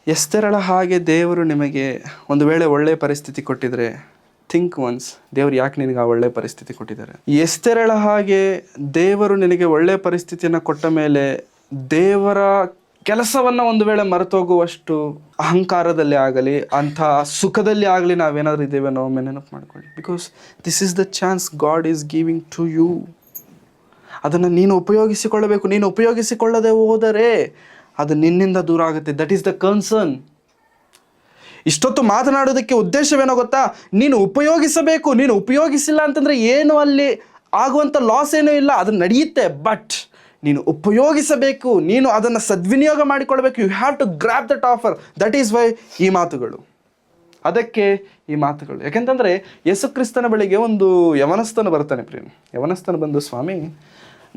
ಎಸ್ತೇರಳ ಹಾಗೆ ದೇವರು ನಿಮಗೆ ಒಂದು ವೇಳೆ ಒಳ್ಳೆಯ ಪರಿಸ್ಥಿತಿ ಕೊಟ್ಟಿದ್ರೆ, ಥಿಂಕ್ ಒನ್ಸ್, ದೇವರು ಯಾಕೆ ನಿನಗೆ ಆ ಒಳ್ಳೆಯ ಪರಿಸ್ಥಿತಿ ಕೊಟ್ಟಿದ್ದಾರೆ? ಎಸ್ತೇರಳ ಹಾಗೆ ದೇವರು ನಿನಗೆ ಒಳ್ಳೆಯ ಪರಿಸ್ಥಿತಿಯನ್ನು ಕೊಟ್ಟ ಮೇಲೆ ದೇವರ ಕೆಲಸವನ್ನು ಒಂದು ವೇಳೆ ಮರೆತೋಗುವಷ್ಟು ಅಹಂಕಾರದಲ್ಲಿ ಆಗಲಿ, ಅಂಥ ಸುಖದಲ್ಲಿ ಆಗಲಿ ನಾವೇನಾದರೂ ಇದ್ದೇವೆ ಅನ್ನೋ ಒಮ್ಮೆ ನೆನಪು ಮಾಡ್ಕೊಳ್ಳಿ. Because this is the chance God is giving to you. ಅದನ್ನು ನೀನು ಉಪಯೋಗಿಸಿಕೊಳ್ಳಬೇಕು. ನೀನು ಉಪಯೋಗಿಸಿಕೊಳ್ಳದೆ ಹೋದರೆ ಅದು ನಿನ್ನಿಂದ ದೂರ ಆಗುತ್ತೆ. That is the concern. ಇಷ್ಟೊತ್ತು ಮಾತನಾಡೋದಕ್ಕೆ ಉದ್ದೇಶವೇನೋ ಗೊತ್ತಾ? ನೀನು ಉಪಯೋಗಿಸಬೇಕು. ನೀನು ಉಪಯೋಗಿಸಿಲ್ಲ ಅಂತಂದರೆ ಏನು ಅಲ್ಲಿ ಆಗುವಂಥ ಲಾಸ್ ಏನೂ ಇಲ್ಲ, ಅದು ನಡೆಯುತ್ತೆ. ಬಟ್ ನೀನು ಉಪಯೋಗಿಸಬೇಕು, ನೀನು ಅದನ್ನು ಸದ್ವಿನಿಯೋಗ ಮಾಡಿಕೊಳ್ಬೇಕು. You have to grab that offer. That is why ಈ ಮಾತುಗಳು. ಅದಕ್ಕೆ ಈ ಮಾತುಗಳು. ಯಾಕೆಂತಂದರೆ ಯೇಸು ಕ್ರಿಸ್ತನ ಬಳಿಗೆ ಒಂದು ಯವನಸ್ಥನು ಬರ್ತಾನೆ. ಪ್ರೇಮ್ ಯವನಸ್ಥನು ಬಂದು, ಸ್ವಾಮಿ,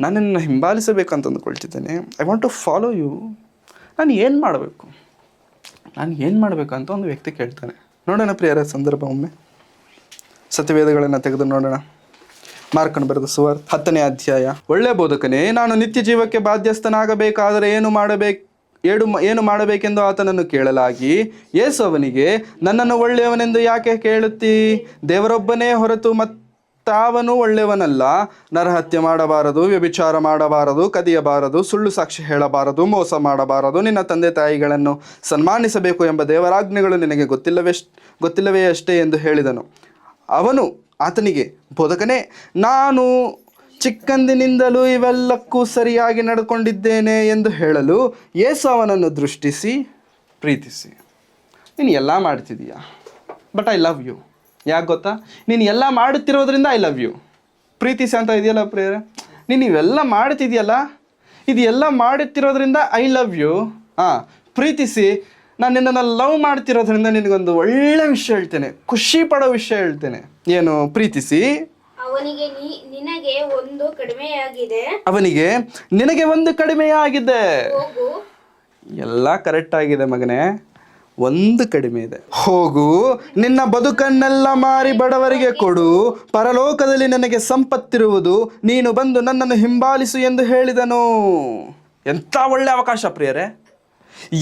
ನಾನಿನ್ನು ಹಿಂಬಾಲಿಸಬೇಕಂತ ಅಂದ್ಕೊಳ್ತಿದ್ದೇನೆ. I want to follow you. ನಾನು ಏನು ಮಾಡಬೇಕು ಅಂತ ಒಂದು ವ್ಯಕ್ತಿ ಕೇಳ್ತಾನೆ. ನೋಡೋಣ ಪ್ರಿಯರ ಸಂದರ್ಭ ಒಮ್ಮೆ ಸತ್ಯವೇದಗಳನ್ನು ತೆಗೆದು ನೋಡೋಣ. ಮಾರ್ಕನ ಬರೆದ ಸುವಾರ್ತೆ 10ನೇ ಅಧ್ಯಾಯ. ಒಳ್ಳೆ ಬೋಧಕನೇ, ನಾನು ನಿತ್ಯ ಜೀವಕ್ಕೆ ಬಾಧ್ಯಸ್ಥನಾಗಬೇಕಾದರೆ ಏನು ಮಾಡಬೇಕೆಂದು ಆತನನ್ನು ಕೇಳಲಾಗಿ, ಯೇಸು ಅವನಿಗೆ, ನನ್ನನ್ನು ಒಳ್ಳೆಯವನೆಂದು ಯಾಕೆ ಕೇಳುತ್ತೀ? ದೇವರೊಬ್ಬನೇ ಹೊರತು ತಾವನು ಒಳ್ಳೆಯವನಲ್ಲ. ನರಹತ್ಯೆ ಮಾಡಬಾರದು, ವ್ಯಭಿಚಾರ ಮಾಡಬಾರದು, ಕದಿಯಬಾರದು, ಸುಳ್ಳು ಸಾಕ್ಷಿ ಹೇಳಬಾರದು, ಮೋಸ ಮಾಡಬಾರದು, ನಿನ್ನ ತಂದೆ ತಾಯಿಗಳನ್ನು ಸನ್ಮಾನಿಸಬೇಕು ಎಂಬ ದೇವರಾಜ್ಞೆಗಳು ನಿನಗೆ ಗೊತ್ತಿಲ್ಲವೇ ಅಷ್ಟೇ ಎಂದು ಹೇಳಿದನು. ಅವನು ಆತನಿಗೆ, ಬೋಧಕನೇ, ನಾನು ಚಿಕ್ಕಂದಿನಿಂದಲೂ ಇವೆಲ್ಲಕ್ಕೂ ಸರಿಯಾಗಿ ನಡ್ಕೊಂಡಿದ್ದೇನೆ ಎಂದು ಹೇಳಲು ಯೇಸು ಅವನನ್ನು ದೃಷ್ಟಿಸಿ ಪ್ರೀತಿಸಿ, ನೀನು ಎಲ್ಲ ಮಾಡ್ತಿದೀಯಾ, ಬಟ್ ಐ ಲವ್ ಯು. ಯಾಕೆ ಗೊತ್ತಾ? ನೀನು ಎಲ್ಲ ಮಾಡುತ್ತಿರೋದ್ರಿಂದ ಐ ಲವ್ ಯು. ಪ್ರೀತಿಸಿ ಅಂತ ಇದೆಯಲ್ಲ ಪ್ರೇರೆ, ನೀನು ಇವೆಲ್ಲ ಮಾಡ್ತಿದೆಯಲ್ಲ, ಇದು ಎಲ್ಲ ಮಾಡುತ್ತಿರೋದ್ರಿಂದ ಐ ಲವ್ ಯು. ಪ್ರೀತಿಸಿ, ನಾನು ನಿನ್ನನ್ನು ಲವ್ ಮಾಡ್ತಿರೋದ್ರಿಂದ ನಿನಗೊಂದು ಒಳ್ಳೆ ವಿಷಯ ಹೇಳ್ತೇನೆ, ಖುಷಿ ಪಡೋ ವಿಷಯ ಹೇಳ್ತೇನೆ. ಏನು? ಪ್ರೀತಿಸಿ. ಅವನಿಗೆ ನಿನಗೆ ಒಂದು ಕಡಿಮೆಯಾಗಿದೆ. ಅವನಿಗೆ ನಿನಗೆ ಒಂದು ಕಡಿಮೆಯಾಗಿದೆ. ಹೋಗು. ಎಲ್ಲ ಕರೆಕ್ಟ್ ಆಗಿದೆ ಮಗನೇ, ಒಂದು ಕಡಿಮೆ ಇದೆ. ಹೋಗು, ನಿನ್ನ ಬದುಕನ್ನೆಲ್ಲ ಮಾರಿ ಬಡವರಿಗೆ ಕೊಡು, ಪರಲೋಕದಲ್ಲಿ ನನಗೆ ಸಂಪತ್ತಿರುವುದು, ನೀನು ಬಂದು ನನ್ನನ್ನು ಹಿಂಬಾಲಿಸು ಎಂದು ಹೇಳಿದನು. ಎಂಥ ಒಳ್ಳೆ ಅವಕಾಶ ಪ್ರಿಯರೇ,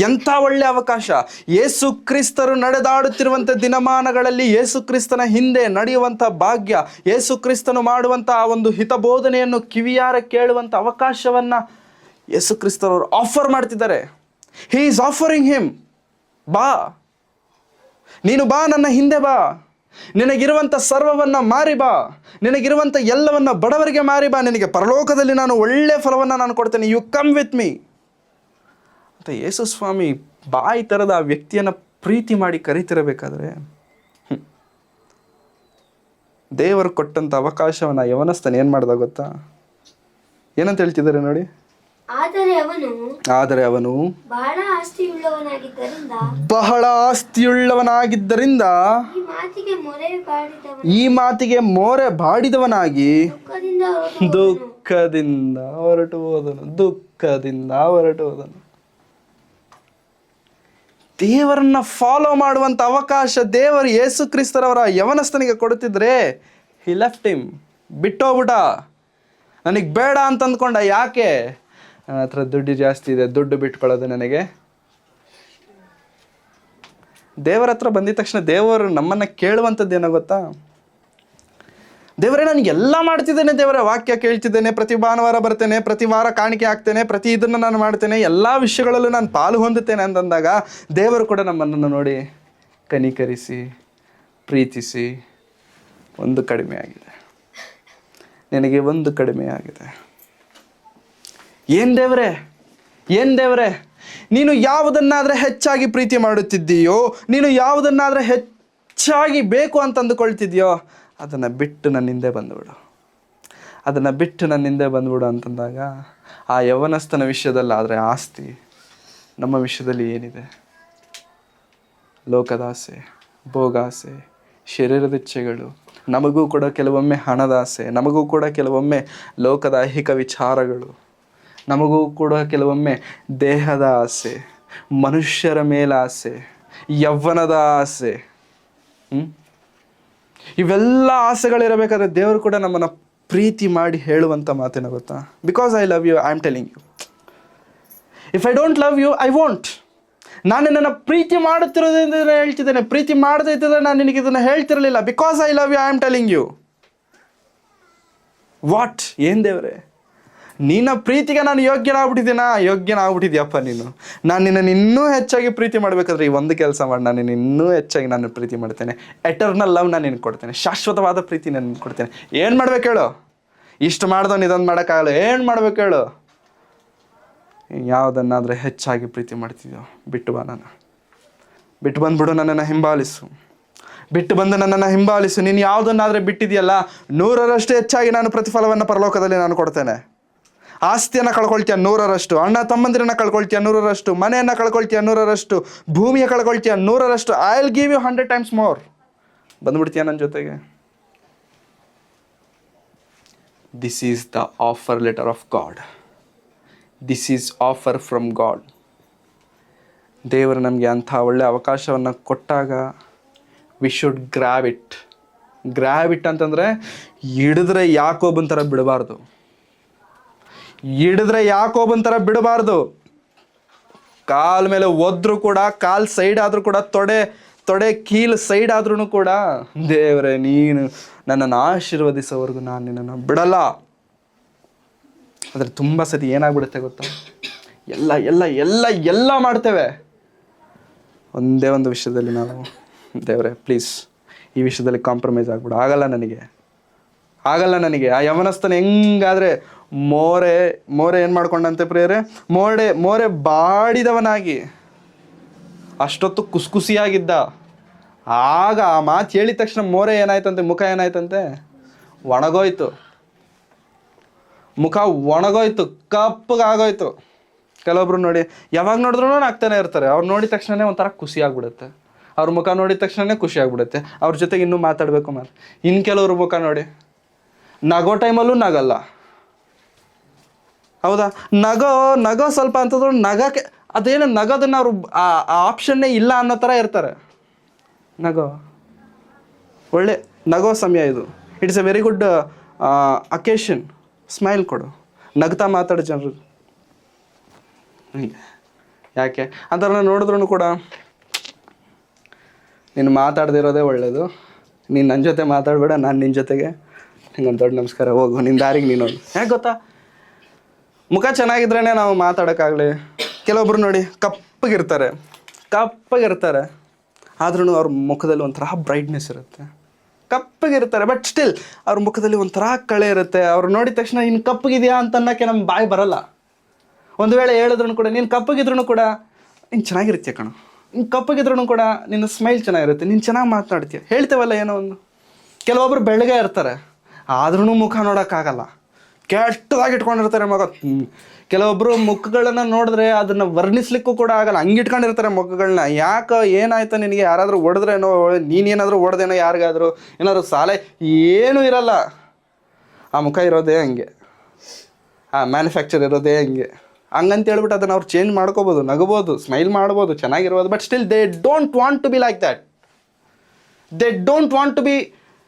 ಎಂಥ ಒಳ್ಳೆ ಅವಕಾಶ. ಯೇಸು ಕ್ರಿಸ್ತರು ನಡೆದಾಡುತ್ತಿರುವಂಥ ದಿನಮಾನಗಳಲ್ಲಿ ಯೇಸು ಕ್ರಿಸ್ತನ ಹಿಂದೆ ನಡೆಯುವಂಥ ಭಾಗ್ಯ, ಯೇಸು ಕ್ರಿಸ್ತನು ಮಾಡುವಂಥ ಆ ಒಂದು ಹಿತಬೋಧನೆಯನ್ನು ಕಿವಿಯಾರ ಕೇಳುವಂಥ ಅವಕಾಶವನ್ನು ಯೇಸು ಕ್ರಿಸ್ತರವರು ಆಫರ್ ಮಾಡ್ತಿದ್ದಾರೆ. He is offering him. ಬಾ, ನೀನು ಬಾ, ನನ್ನ ಹಿಂದೆ ಬಾ, ನಿನಗಿರುವಂಥ ಸರ್ವವನ್ನು ಮಾರಿ ಬಾ, ನಿನಗಿರುವಂಥ ಎಲ್ಲವನ್ನು ಬಡವರಿಗೆ ಮಾರಿ ಬಾ, ನಿನಗೆ ಪರಲೋಕದಲ್ಲಿ ನಾನು ಒಳ್ಳೆ ಫಲವನ್ನು ನಾನು ಕೊಡ್ತೇನೆ, ಯು ಕಮ್ ವಿತ್ ಮೀ ಅಂತ ಯೇಸು ಸ್ವಾಮಿ ಬಾಯಿ ಥರದ ಆ ವ್ಯಕ್ತಿಯನ್ನು ಪ್ರೀತಿ ಮಾಡಿ ಕರೀತಿರಬೇಕಾದ್ರೆ, ದೇವರು ಕೊಟ್ಟಂಥ ಅವಕಾಶವನ್ನು ಯವನಸ್ಥನ ಏನು ಮಾಡ್ದ ಗೊತ್ತಾ? ಏನಂತ ಹೇಳ್ತಿದ್ದಾರೆ ನೋಡಿ. ಆದರೆ ಅವನು ಬಹಳ ಆಸ್ತಿಯುಳ್ಳವನಾಗಿದ್ದರಿಂದ ಈ ಮಾತಿಗೆ ಮೊರೆ ಬಾಡಿದವನಾಗಿ ದುಃಖದಿಂದ ಹೊರಟು ಹೋದನು. ದೇವರನ್ನ ಫಾಲೋ ಮಾಡುವಂಥ ಅವಕಾಶ ದೇವರು ಯೇಸು ಕ್ರಿಸ್ತರವರ ಯವನಸ್ಥನಿಗೆ ಕೊಡುತ್ತಿದ್ರೆ, ಹಿ ಲೆಫ್ಟ್ ಹಿಮ್, ಬಿಟ್ಟೋಗ್ಬಿಟ್ಟ. ನನಗೆ ಬೇಡ ಅಂತ ಅಂದ್ಕೊಂಡ. ಯಾಕೆ? ನನ್ನ ಹತ್ರ ದುಡ್ಡು ಜಾಸ್ತಿ ಇದೆ, ದುಡ್ಡು ಬಿಟ್ಕೊಳ್ಳೋದು ನನಗೆ. ದೇವರ ಹತ್ರ ಬಂದಿದ ತಕ್ಷಣ ದೇವರು ನಮ್ಮನ್ನು ಕೇಳುವಂಥದ್ದೇನೋ ಗೊತ್ತಾ? ದೇವರೇ, ನನಗೆಲ್ಲ ಮಾಡ್ತಿದ್ದೇನೆ, ದೇವರೇ, ವಾಕ್ಯ ಕೇಳ್ತಿದ್ದೇನೆ, ಪ್ರತಿ ಭಾನುವಾರ ಬರ್ತೇನೆ, ಪ್ರತಿ ವಾರ ಕಾಣಿಕೆ ಹಾಕ್ತೇನೆ, ಪ್ರತಿ ಇದನ್ನು ನಾನು ಮಾಡ್ತೇನೆ, ಎಲ್ಲ ವಿಷಯಗಳಲ್ಲೂ ನಾನು ಪಾಲು ಹೊಂದುತ್ತೇನೆ ಅಂತಂದಾಗ ದೇವರು ಕೂಡ ನಮ್ಮನ್ನು ನೋಡಿ ಕನಿಕರಿಸಿ ಪ್ರೀತಿಸಿ, ಒಂದು ಕಡಿಮೆ ಆಗಿದೆ, ನಿನಗೆ ಒಂದು ಕಡಿಮೆ ಆಗಿದೆ. ಏನು ದೇವರೇ, ನೀನು ಯಾವುದನ್ನಾದರೆ ಹೆಚ್ಚಾಗಿ ಪ್ರೀತಿ ಮಾಡುತ್ತಿದ್ದೀಯೋ, ನೀನು ಯಾವುದನ್ನಾದರೆ ಹೆಚ್ಚಾಗಿ ಬೇಕು ಅಂತ ಅಂದುಕೊಳ್ತಿದ್ಯೋ, ಅದನ್ನು ಬಿಟ್ಟು ನನ್ನ ಹಿಂದೆ ಬಂದುಬಿಡು ಅಂತಂದಾಗ, ಆ ಯವನಸ್ಥನ ವಿಷಯದಲ್ಲಾದರೆ ಆಸ್ತಿ, ನಮ್ಮ ವಿಷಯದಲ್ಲಿ ಏನಿದೆ? ಲೋಕದಾಸೆ, ಭೋಗಾಸೆ, ಶರೀರದ ಇಚ್ಛೆಗಳು, ನಮಗೂ ಕೂಡ ಕೆಲವೊಮ್ಮೆ ಹಣದಾಸೆ, ನಮಗೂ ಕೂಡ ಕೆಲವೊಮ್ಮೆ ಲೋಕದ ಐಹಿಕ ವಿಚಾರಗಳು, ನಮಗೂ ಕೂಡ ಕೆಲವೊಮ್ಮೆ ದೇಹದ ಆಸೆ, ಮನುಷ್ಯರ ಮೇಲಾಸೆ, ಯೌವನದ ಆಸೆ. ಇವೆಲ್ಲ ಆಸೆಗಳಿರಬೇಕಾದ್ರೆ ದೇವರು ಕೂಡ ನಮ್ಮನ್ನು ಪ್ರೀತಿ ಮಾಡಿ ಹೇಳುವಂಥ ಮಾತೇನ ಗೊತ್ತಾ? Because I love you, I am telling you. If I don't love you, I want. ನಾನು ನನ್ನ ಪ್ರೀತಿ ಮಾಡುತ್ತಿರೋದ್ರಿಂದ ಹೇಳ್ತಿದ್ದೇನೆ, ಪ್ರೀತಿ ಮಾಡದೇ ಇದ್ದರೆ ನಾನು ನಿನಗೆ ಇದನ್ನು ಹೇಳ್ತಿರಲಿಲ್ಲ. Because I love you, I am telling you. What? ಏನು ದೇವರೇ, ನಿನ್ನ ಪ್ರೀತಿಗೆ ನಾನು ಯೋಗ್ಯನಾಗ್ಬಿಟ್ಟಿದ್ಯಪ್ಪ ನೀನು. ನಾನು ನಿನ್ನನ್ನು ಇನ್ನೂ ಹೆಚ್ಚಾಗಿ ಪ್ರೀತಿ ಮಾಡಬೇಕಾದ್ರೆ ಈ ಒಂದು ಕೆಲಸ ಮಾಡಿ, ನಾನು ನಿನ್ನ ಇನ್ನೂ ಹೆಚ್ಚಾಗಿ ನಾನು ಪ್ರೀತಿ ಮಾಡ್ತೇನೆ. ಎಟರ್ನಲ್ ಲವ್ ನಾನು ನಿನಗೆ ಕೊಡ್ತೇನೆ, ಶಾಶ್ವತವಾದ ಪ್ರೀತಿ ನಾನು ನಿನಗೆ ಕೊಡ್ತೇನೆ. ಏನು ಮಾಡ್ಬೇಕು ಹೇಳು? ಇಷ್ಟು ಮಾಡ್ದವನು ಇದೊಂದು ಮಾಡೋಕ್ಕಾಗಲ್ಲ. ಏನು ಮಾಡ್ಬೇಕು ಹೇಳು? ಯಾವುದನ್ನಾದರೆ ಹೆಚ್ಚಾಗಿ ಪ್ರೀತಿ ಮಾಡ್ತಿದ್ಯೋ ಬಿಟ್ಟು ಬಾ, ಬಿಟ್ಟು ಬಂದುಬಿಡು, ನನ್ನನ್ನು ಹಿಂಬಾಲಿಸು. ನೀನು ಯಾವುದನ್ನಾದರೆ ಬಿಟ್ಟಿದೆಯಲ್ಲ, 100ರಷ್ಟು ಹೆಚ್ಚಾಗಿ ನಾನು ಪ್ರತಿಫಲವನ್ನು ಪರಲೋಕದಲ್ಲಿ ನಾನು ಕೊಡ್ತೇನೆ. ಆಸ್ತಿಯನ್ನು ಕಳ್ಕೊಳ್ತೀಯ 100ರಷ್ಟು, ಅಣ್ಣ ತಮ್ಮಂದಿರನ್ನು ಕಳ್ಕೊಳ್ತೀಯ 100ರಷ್ಟು, ಮನೆಯನ್ನು ಕಳ್ಕೊಳ್ತೀಯ 100ರಷ್ಟು, ಭೂಮಿಯ ಕಳ್ಕೊಳ್ತೀಯ 100ರಷ್ಟು. I will give you 100 times more. ಬಂದ್ಬಿಡ್ತೀಯ ನನ್ನ ಜೊತೆಗೆ. This is the offer letter of God. This is offer from God. ದೇವರು ನಮಗೆ ಅಂಥ ಒಳ್ಳೆಯ ಅವಕಾಶವನ್ನು ಕೊಟ್ಟಾಗ ವಿ ಶುಡ್ ಗ್ರ್ಯಾಬ್ ಇಟ್ ಅಂತಂದರೆ, ಹಿಡಿದ್ರೆ ಯಾಕೋಬನ್ ಥರ ಬಿಡಬಾರ್ದು. ಕಾಲ ಮೇಲೆ ಒದ್ರು ಕೂಡ, ಕಾಲು ಸೈಡ್ ಆದರೂ ಕೂಡ, ತೊಡೆ ಕೀಲು ಸೈಡ್ ಆದ್ರೂ ಕೂಡ, ದೇವರೇ ನೀನು ನನ್ನನ್ನು ಆಶೀರ್ವದಿಸೋವರೆಗೂ ನಾನು ನಿನ್ನನ್ನು ಬಿಡಲ್ಲ. ಆದರೆ ತುಂಬ ಸತಿ ಏನಾಗ್ಬಿಡುತ್ತೆ ಗೊತ್ತಾ? ಎಲ್ಲ ಮಾಡ್ತೇವೆ. ಒಂದೇ ಒಂದು ವಿಷಯದಲ್ಲಿ ನಾವು, ದೇವರೇ ಪ್ಲೀಸ್ ಈ ವಿಷಯದಲ್ಲಿ ಕಾಂಪ್ರಮೈಸ್ ಆಗ್ಬಿಡು, ಆಗಲ್ಲ ನನಗೆ. ಆ ಯವನಸ್ಥನ ಹೆಂಗಾದರೆ ಮೋರೆ ಏನು ಮಾಡ್ಕೊಂಡಂತೆ ಪ್ರಿಯರೇ, ಮೋರೆ ಬಾಡಿದವನಾಗಿ ಅಷ್ಟೊತ್ತು ಕುಸಿಯಾಗಿದ್ದ. ಆಗ ಆ ಮಾತು ಹೇಳಿದ ತಕ್ಷಣ ಮೋರೆ ಏನಾಯ್ತಂತೆ, ಮುಖ ಏನಾಯ್ತಂತೆ, ಮುಖ ಒಣಗೋಯ್ತು, ಕಪ್ಪಗಾಗೋಯ್ತು. ಕೆಲವೊಬ್ರು ನೋಡಿ ಯಾವಾಗ ನೋಡಿದ್ರು ಆಗ್ತಾನೆ ಇರ್ತಾರೆ. ಅವ್ರು ನೋಡಿದ ತಕ್ಷಣನೇ ಒಂಥರ ಖುಷಿ ಆಗ್ಬಿಡುತ್ತೆ, ಅವ್ರ ಮುಖ ನೋಡಿದ ತಕ್ಷಣನೇ ಖುಷಿ ಆಗ್ಬಿಡುತ್ತೆ, ಅವ್ರ ಜೊತೆಗೆ ಇನ್ನೂ ಮಾತಾಡಬೇಕು ಇನ್ನು ಕೆಲವ್ರ ಮುಖ ನೋಡಿ ನಗೋ ಟೈಮಲ್ಲೂ ನಗಲ್ಲ. ಹೌದಾ, ನಗೋ ಸ್ವಲ್ಪ ಅಂತಂದ್ರು ನಗಕ್ಕೆ ಅದೇನು ನಗೋದನ್ನ ಅವರು ಆ ಆಪ್ಷನ್ನೇ ಇಲ್ಲ ಅನ್ನೋ ಥರ ಇರ್ತಾರೆ. ಒಳ್ಳೆ ನಗೋ ಸಮಯ ಇದು. It's A very good occasion. Smile ಕೊಡು, ನಗ್ತಾ ಮಾತಾಡೋ ಜನರು. ಯಾಕೆ ಅಂತಾರನ್ನ ನೋಡಿದ್ರು ಕೂಡ ನೀನು ಮಾತಾಡದಿರೋದೇ ಒಳ್ಳೆಯದು. ನೀನು ನನ್ನ ಜೊತೆ ಮಾತಾಡಬೇಡ, ನಾನು ನಿನ್ನ ಜೊತೆಗೆ ನಿಂಗೊಂದು ದೊಡ್ಡ ನಮಸ್ಕಾರ, ಹೋಗು ನಿನ್ನ ದಾರಿಗೆ ನೀನು. ಯಾಕೆ ಗೊತ್ತಾ, ಮುಖ ಚೆನ್ನಾಗಿದ್ರೇ ನಾವು ಮಾತಾಡೋಕ್ಕಾಗಲಿ. ಕೆಲವೊಬ್ರು ನೋಡಿ ಕಪ್ಪಗಿರ್ತಾರೆ ಆದ್ರೂ ಅವ್ರ ಮುಖದಲ್ಲಿ ಒಂಥರ ಬ್ರೈಟ್ನೆಸ್ ಇರುತ್ತೆ. ಕಪ್ಪಗಿರ್ತಾರೆ ಬಟ್ ಸ್ಟಿಲ್ ಅವ್ರ ಮುಖದಲ್ಲಿ ಒಂಥರ ಕಳೆ ಇರುತ್ತೆ. ಅವ್ರು ನೋಡಿದ ತಕ್ಷಣ ಇನ್ನು ಕಪ್ಪಗಿದೆಯಾ ಅಂತ ಅನ್ನೋಕ್ಕೆ ನಮ್ಮ ಬಾಯಿ ಬರಲ್ಲ. ಒಂದು ವೇಳೆ ಹೇಳಿದ್ರು ಕೂಡ, ನೀನು ಕಪ್ಪಗಿದ್ರೂ ಕೂಡ ನೀನು ಚೆನ್ನಾಗಿರ್ತೀಯ ಕಣೋ, ನೀನು ಕಪ್ಪಗಿದ್ರೂ ಕೂಡ ನಿನ್ನ ಸ್ಮೈಲ್ ಚೆನ್ನಾಗಿರುತ್ತೆ, ನೀನು ಚೆನ್ನಾಗಿ ಮಾತನಾಡ್ತೀಯ, ಹೇಳ್ತೇವಲ್ಲ ಏನೋ ಒಂದು. ಕೆಲವೊಬ್ರು ಬೆಳಗ್ಗೆ ಇರ್ತಾರೆ ಆದ್ರೂ ಮುಖ ನೋಡೋಕ್ಕಾಗಲ್ಲ, ಕೆಟ್ಟದಾಗಿ ಇಟ್ಕೊಂಡಿರ್ತಾರೆ ಮಗ. ಕೆಲವೊಬ್ಬರು ಮುಖಗಳನ್ನ ನೋಡಿದ್ರೆ ಅದನ್ನು ವರ್ಣಿಸ್ಲಿಕ್ಕೂ ಕೂಡ ಆಗಲ್ಲ, ಹಂಗಿಟ್ಕೊಂಡಿರ್ತಾರೆ ಮುಖಗಳನ್ನ. ಯಾಕೆ ಏನಾಯ್ತು ನಿನಗೆ, ಯಾರಾದರೂ ಹೊಡೆದ್ರೇನೋ, ನೀನೇನಾದರೂ ಹೊಡೆದೇನೋ, ಯಾರಿಗಾದರೂ ಏನಾದರೂ ಸಾಲೆ, ಏನೂ ಇರಲ್ಲ. ಆ ಮುಖ ಇರೋದೇ ಹಂಗೆ, ಆ ಮ್ಯಾನುಫ್ಯಾಕ್ಚರ್ ಇರೋದೇ ಹಂಗಂತ ಹೇಳ್ಬಿಟ್ಟು ಅದನ್ನು ಅವ್ರು ಚೇಂಜ್ ಮಾಡ್ಕೋಬೋದು, ನಗಬೋದು, ಸ್ಮೈಲ್ ಮಾಡ್ಬೋದು, ಚೆನ್ನಾಗಿರ್ಬೋದು. But still they don't want to be like that. They don't want to be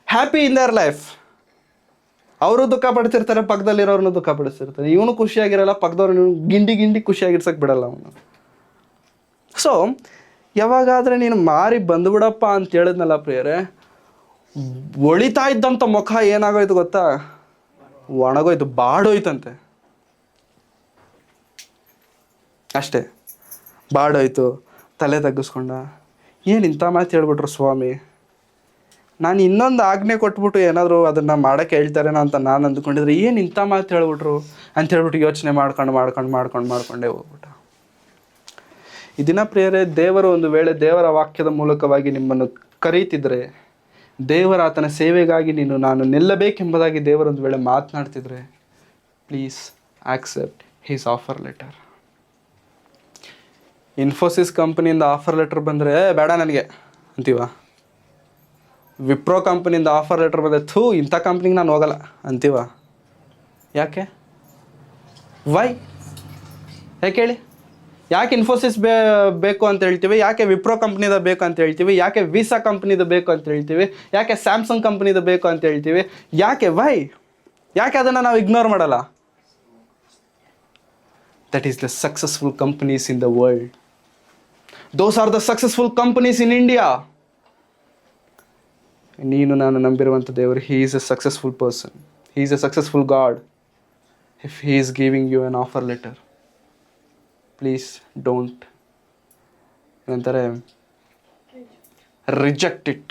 happy in their life. ಅವರು ದುಃಖ ಪಡ್ತಿರ್ತಾರೆ, ಪಕ್ಕದಲ್ಲಿರೋರ್ನು ದುಃಖ ಪಡಿಸ್ತಿರ್ತಾರೆ. ಇವನು ಖುಷಿಯಾಗಿರಲ್ಲ, ಪಕ್ಕದವ್ರು ಗಿಂಡಿ ಖುಷಿಯಾಗಿರ್ಸಕ್ಕೆ ಬಿಡಲ್ಲ ಅವನು. ಸೊ ಯಾವಾಗಾದರೆ ನೀನು ಮಾರಿ ಬಂದುಬಿಡಪ್ಪ ಅಂತ ಹೇಳಿದ್ನಲ್ಲ ಪ್ರಿಯರೇ, ಒಳಿತಾ ಇದ್ದಂಥ ಮುಖ ಏನಾಗೋಯ್ತು ಗೊತ್ತಾ, ಒಣಗೋಯ್ತು, ಬಾಡೋಯ್ತಂತೆ ಅಷ್ಟೇ. ಬಾಡೋಯ್ತು, ತಲೆ ತಗ್ಗಿಸ್ಕೊಂಡ. ಏನು ಇಂಥ ಮಾತು ಹೇಳ್ಬಿಟ್ರು ಸ್ವಾಮಿ, ನಾನು ಇನ್ನೊಂದು ಆಜ್ಞೆ ಕೊಟ್ಬಿಟ್ಟು ಏನಾದರೂ ಅದನ್ನು ಮಾಡೋಕ್ಕೆ ಹೇಳ್ತಾರೇನೋ ಅಂತ ನಾನು ಅಂದ್ಕೊಂಡಿದ್ರೆ, ಏನು ಇಂಥ ಮಾತು ಹೇಳ್ಬಿಟ್ರು ಅಂತ ಹೇಳ್ಬಿಟ್ಟು ಯೋಚನೆ ಮಾಡ್ಕೊಂಡೇ ಹೋಗ್ಬಿಟ್ಟ. ಈ ದಿನ ಪ್ರಿಯರೇ, ದೇವರು ಒಂದು ವೇಳೆ ದೇವರ ವಾಕ್ಯದ ಮೂಲಕವಾಗಿ ನಿಮ್ಮನ್ನು ಕರೀತಿದ್ರೆ, ದೇವರ ಆತನ ಸೇವೆಗಾಗಿ ನಾನು ನಿಲ್ಲಬೇಕೆಂಬುದಾಗಿ ದೇವರೊಂದು ವೇಳೆ ಮಾತನಾಡ್ತಿದ್ರೆ, please accept his offer letter. Infosys ಕಂಪ್ನಿಯಿಂದ ಆಫರ್ ಲೆಟರ್ ಬಂದರೆ ಬೇಡ ನನಗೆ ಅಂತೀವ. ವಿಪ್ರೋ ಕಂಪ್ನಿಯಿಂದ ಆಫರ್ ಲೆಟರ್ ಬಂದರೆ ಇಂಥ ಕಂಪ್ನಿಗೆ ನಾನು ಹೋಗಲ್ಲ ಅಂತೀವ. ಯಾಕೆ ಹೇಳಿ? ಯಾಕೆ ಇನ್ಫೋಸಿಸ್ ಬೇಕು ಅಂತ ಹೇಳ್ತೀವಿ, ಯಾಕೆ ವಿಪ್ರೋ ಕಂಪ್ನಿದ ಬೇಕು ಅಂತ ಹೇಳ್ತೀವಿ, ಯಾಕೆ ವೀಸಾ ಕಂಪ್ನಿದು ಬೇಕು ಅಂತ ಹೇಳ್ತೀವಿ, ಯಾಕೆ ಸ್ಯಾಮ್ಸಂಗ್ ಕಂಪ್ನಿದು ಬೇಕು ಅಂತ ಹೇಳ್ತೀವಿ, ಯಾಕೆ ಅದನ್ನು ನಾವು ಇಗ್ನೋರ್ ಮಾಡಲ್ಲ? That is the successful companies in the world. Those are the successful companies in India. ನೀನು ನಾನು ನಂಬಿರುವಂಥ ದೇವರು, he is a successful person, he is a successful God. If he is giving you an offer letter, please don't reject it.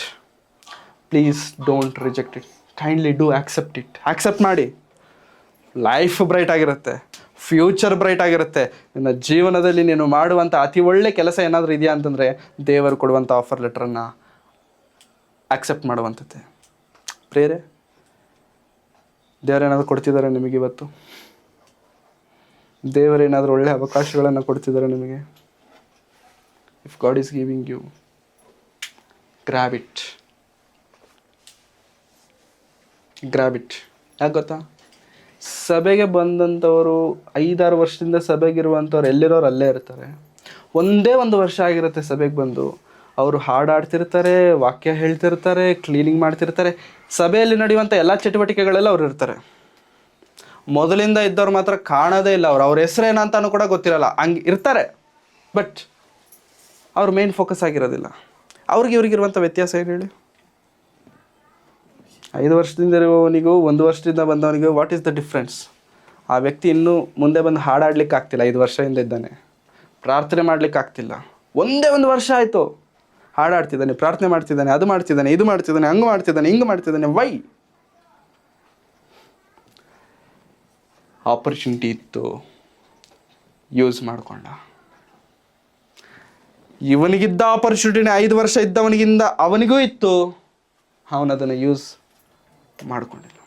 Please don't reject it. Kindly do accept it. Accept ಮಾಡಿ. ಲೈಫ್ ಬ್ರೈಟ್ ಆಗಿರುತ್ತೆ, ಫ್ಯೂಚರ್ ಬ್ರೈಟ್ ಆಗಿರುತ್ತೆ. ನಿನ್ನ ಜೀವನದಲ್ಲಿ ನೀನು ಮಾಡುವಂಥ ಅತಿ ಒಳ್ಳೆ ಕೆಲಸ ಏನಾದರೂ ಇದೆಯಾ ಅಂತಂದರೆ, ದೇವರು ಕೊಡುವಂಥ ಆಫರ್ ಲೆಟ್ರನ್ನು ಆಕ್ಸೆಪ್ಟ್ ಮಾಡುವಂಥದ್ದೇ. ಪ್ರೇರೆ, ದೇವರೇನಾದರೂ ಕೊಡ್ತಿದ್ದಾರೆ ನಿಮಗೆ ಇವತ್ತು? ದೇವರೇನಾದರೂ ಒಳ್ಳೆ ಅವಕಾಶಗಳನ್ನು ಕೊಡ್ತಿದ್ದಾರೆ ನಿಮಗೆ? If God is giving you, grab it. ಯಾಕೆ ಗೊತ್ತಾ, ಸಭೆಗೆ ಬಂದಂಥವರು 5-6 ವರ್ಷದಿಂದ ಸಭೆಗಿರುವಂಥವ್ರು ಎಲ್ಲಿರೋರು ಅಲ್ಲೇ ಇರ್ತಾರೆ. ಒಂದೇ 1 ವರ್ಷ ಆಗಿರುತ್ತೆ ಸಭೆಗೆ ಬಂದು. ಅವರು ಹಾಡಾಡ್ತಿರ್ತಾರೆ, ವಾಕ್ಯ ಹೇಳ್ತಿರ್ತಾರೆ, ಕ್ಲೀನಿಂಗ್ ಮಾಡ್ತಿರ್ತಾರೆ, ಸಭೆಯಲ್ಲಿ ನಡೆಯುವಂಥ ಎಲ್ಲ ಚಟುವಟಿಕೆಗಳೆಲ್ಲ ಅವ್ರು ಇರ್ತಾರೆ. ಮೊದಲಿಂದ ಇದ್ದವ್ರು ಮಾತ್ರ ಕಾಣೋದೇ ಇಲ್ಲ. ಅವ್ರ ಹೆಸರೇನಂತಾನು ಕೂಡ ಗೊತ್ತಿರಲ್ಲ, ಹಂಗೆ ಇರ್ತಾರೆ. ಬಟ್ ಅವ್ರ ಮೇನ್ ಫೋಕಸ್ ಆಗಿರೋದಿಲ್ಲ. ಇವ್ರಿಗಿರುವಂಥ ವ್ಯತ್ಯಾಸ ಏನು ಹೇಳಿ? 5 ವರ್ಷದಿಂದ ಇರುವವನಿಗೂ 1 ವರ್ಷದಿಂದ ಬಂದವನಿಗೂ ವಾಟ್ ಈಸ್ ದ ಡಿಫ್ರೆನ್ಸ್? ಆ ವ್ಯಕ್ತಿ ಇನ್ನೂ ಮುಂದೆ ಬಂದು ಹಾಡಾಡ್ಲಿಕ್ಕೆ ಆಗ್ತಿಲ್ಲ, 5 ವರ್ಷದಿಂದ ಇದ್ದಾನೆ. ಪ್ರಾರ್ಥನೆ ಮಾಡ್ಲಿಕ್ಕೆ ಆಗ್ತಿಲ್ಲ, ಒಂದೇ 1 ವರ್ಷ ಆಯಿತು. ಹಾಡಾಡ್ತಿದ್ದಾನೆ, ಪ್ರಾರ್ಥನೆ ಮಾಡ್ತಿದ್ದಾನೆ, ಅದು ಮಾಡ್ತಿದ್ದಾನೆ, ಇದು ಮಾಡ್ತಿದ್ದಾನೆ, ಹಂಗೆ ಮಾಡ್ತಿದ್ದಾನೆ, ಹಿಂಗೆ ಮಾಡ್ತಿದ್ದಾನೆ. ವೈ? ಆಪರ್ಚುನಿಟಿ ಇತ್ತು, ಯೂಸ್ ಮಾಡಿಕೊಂಡ. ಇವನಿಗಿದ್ದ ಆಪರ್ಚುನಿಟಿನೇ 5 ವರ್ಷ ಇದ್ದವನಿಗಿಂದ ಅವನಿಗೂ ಇತ್ತು, ಅವನದನ್ನು ಯೂಸ್ ಮಾಡಿಕೊಂಡಿಲ್ಲ.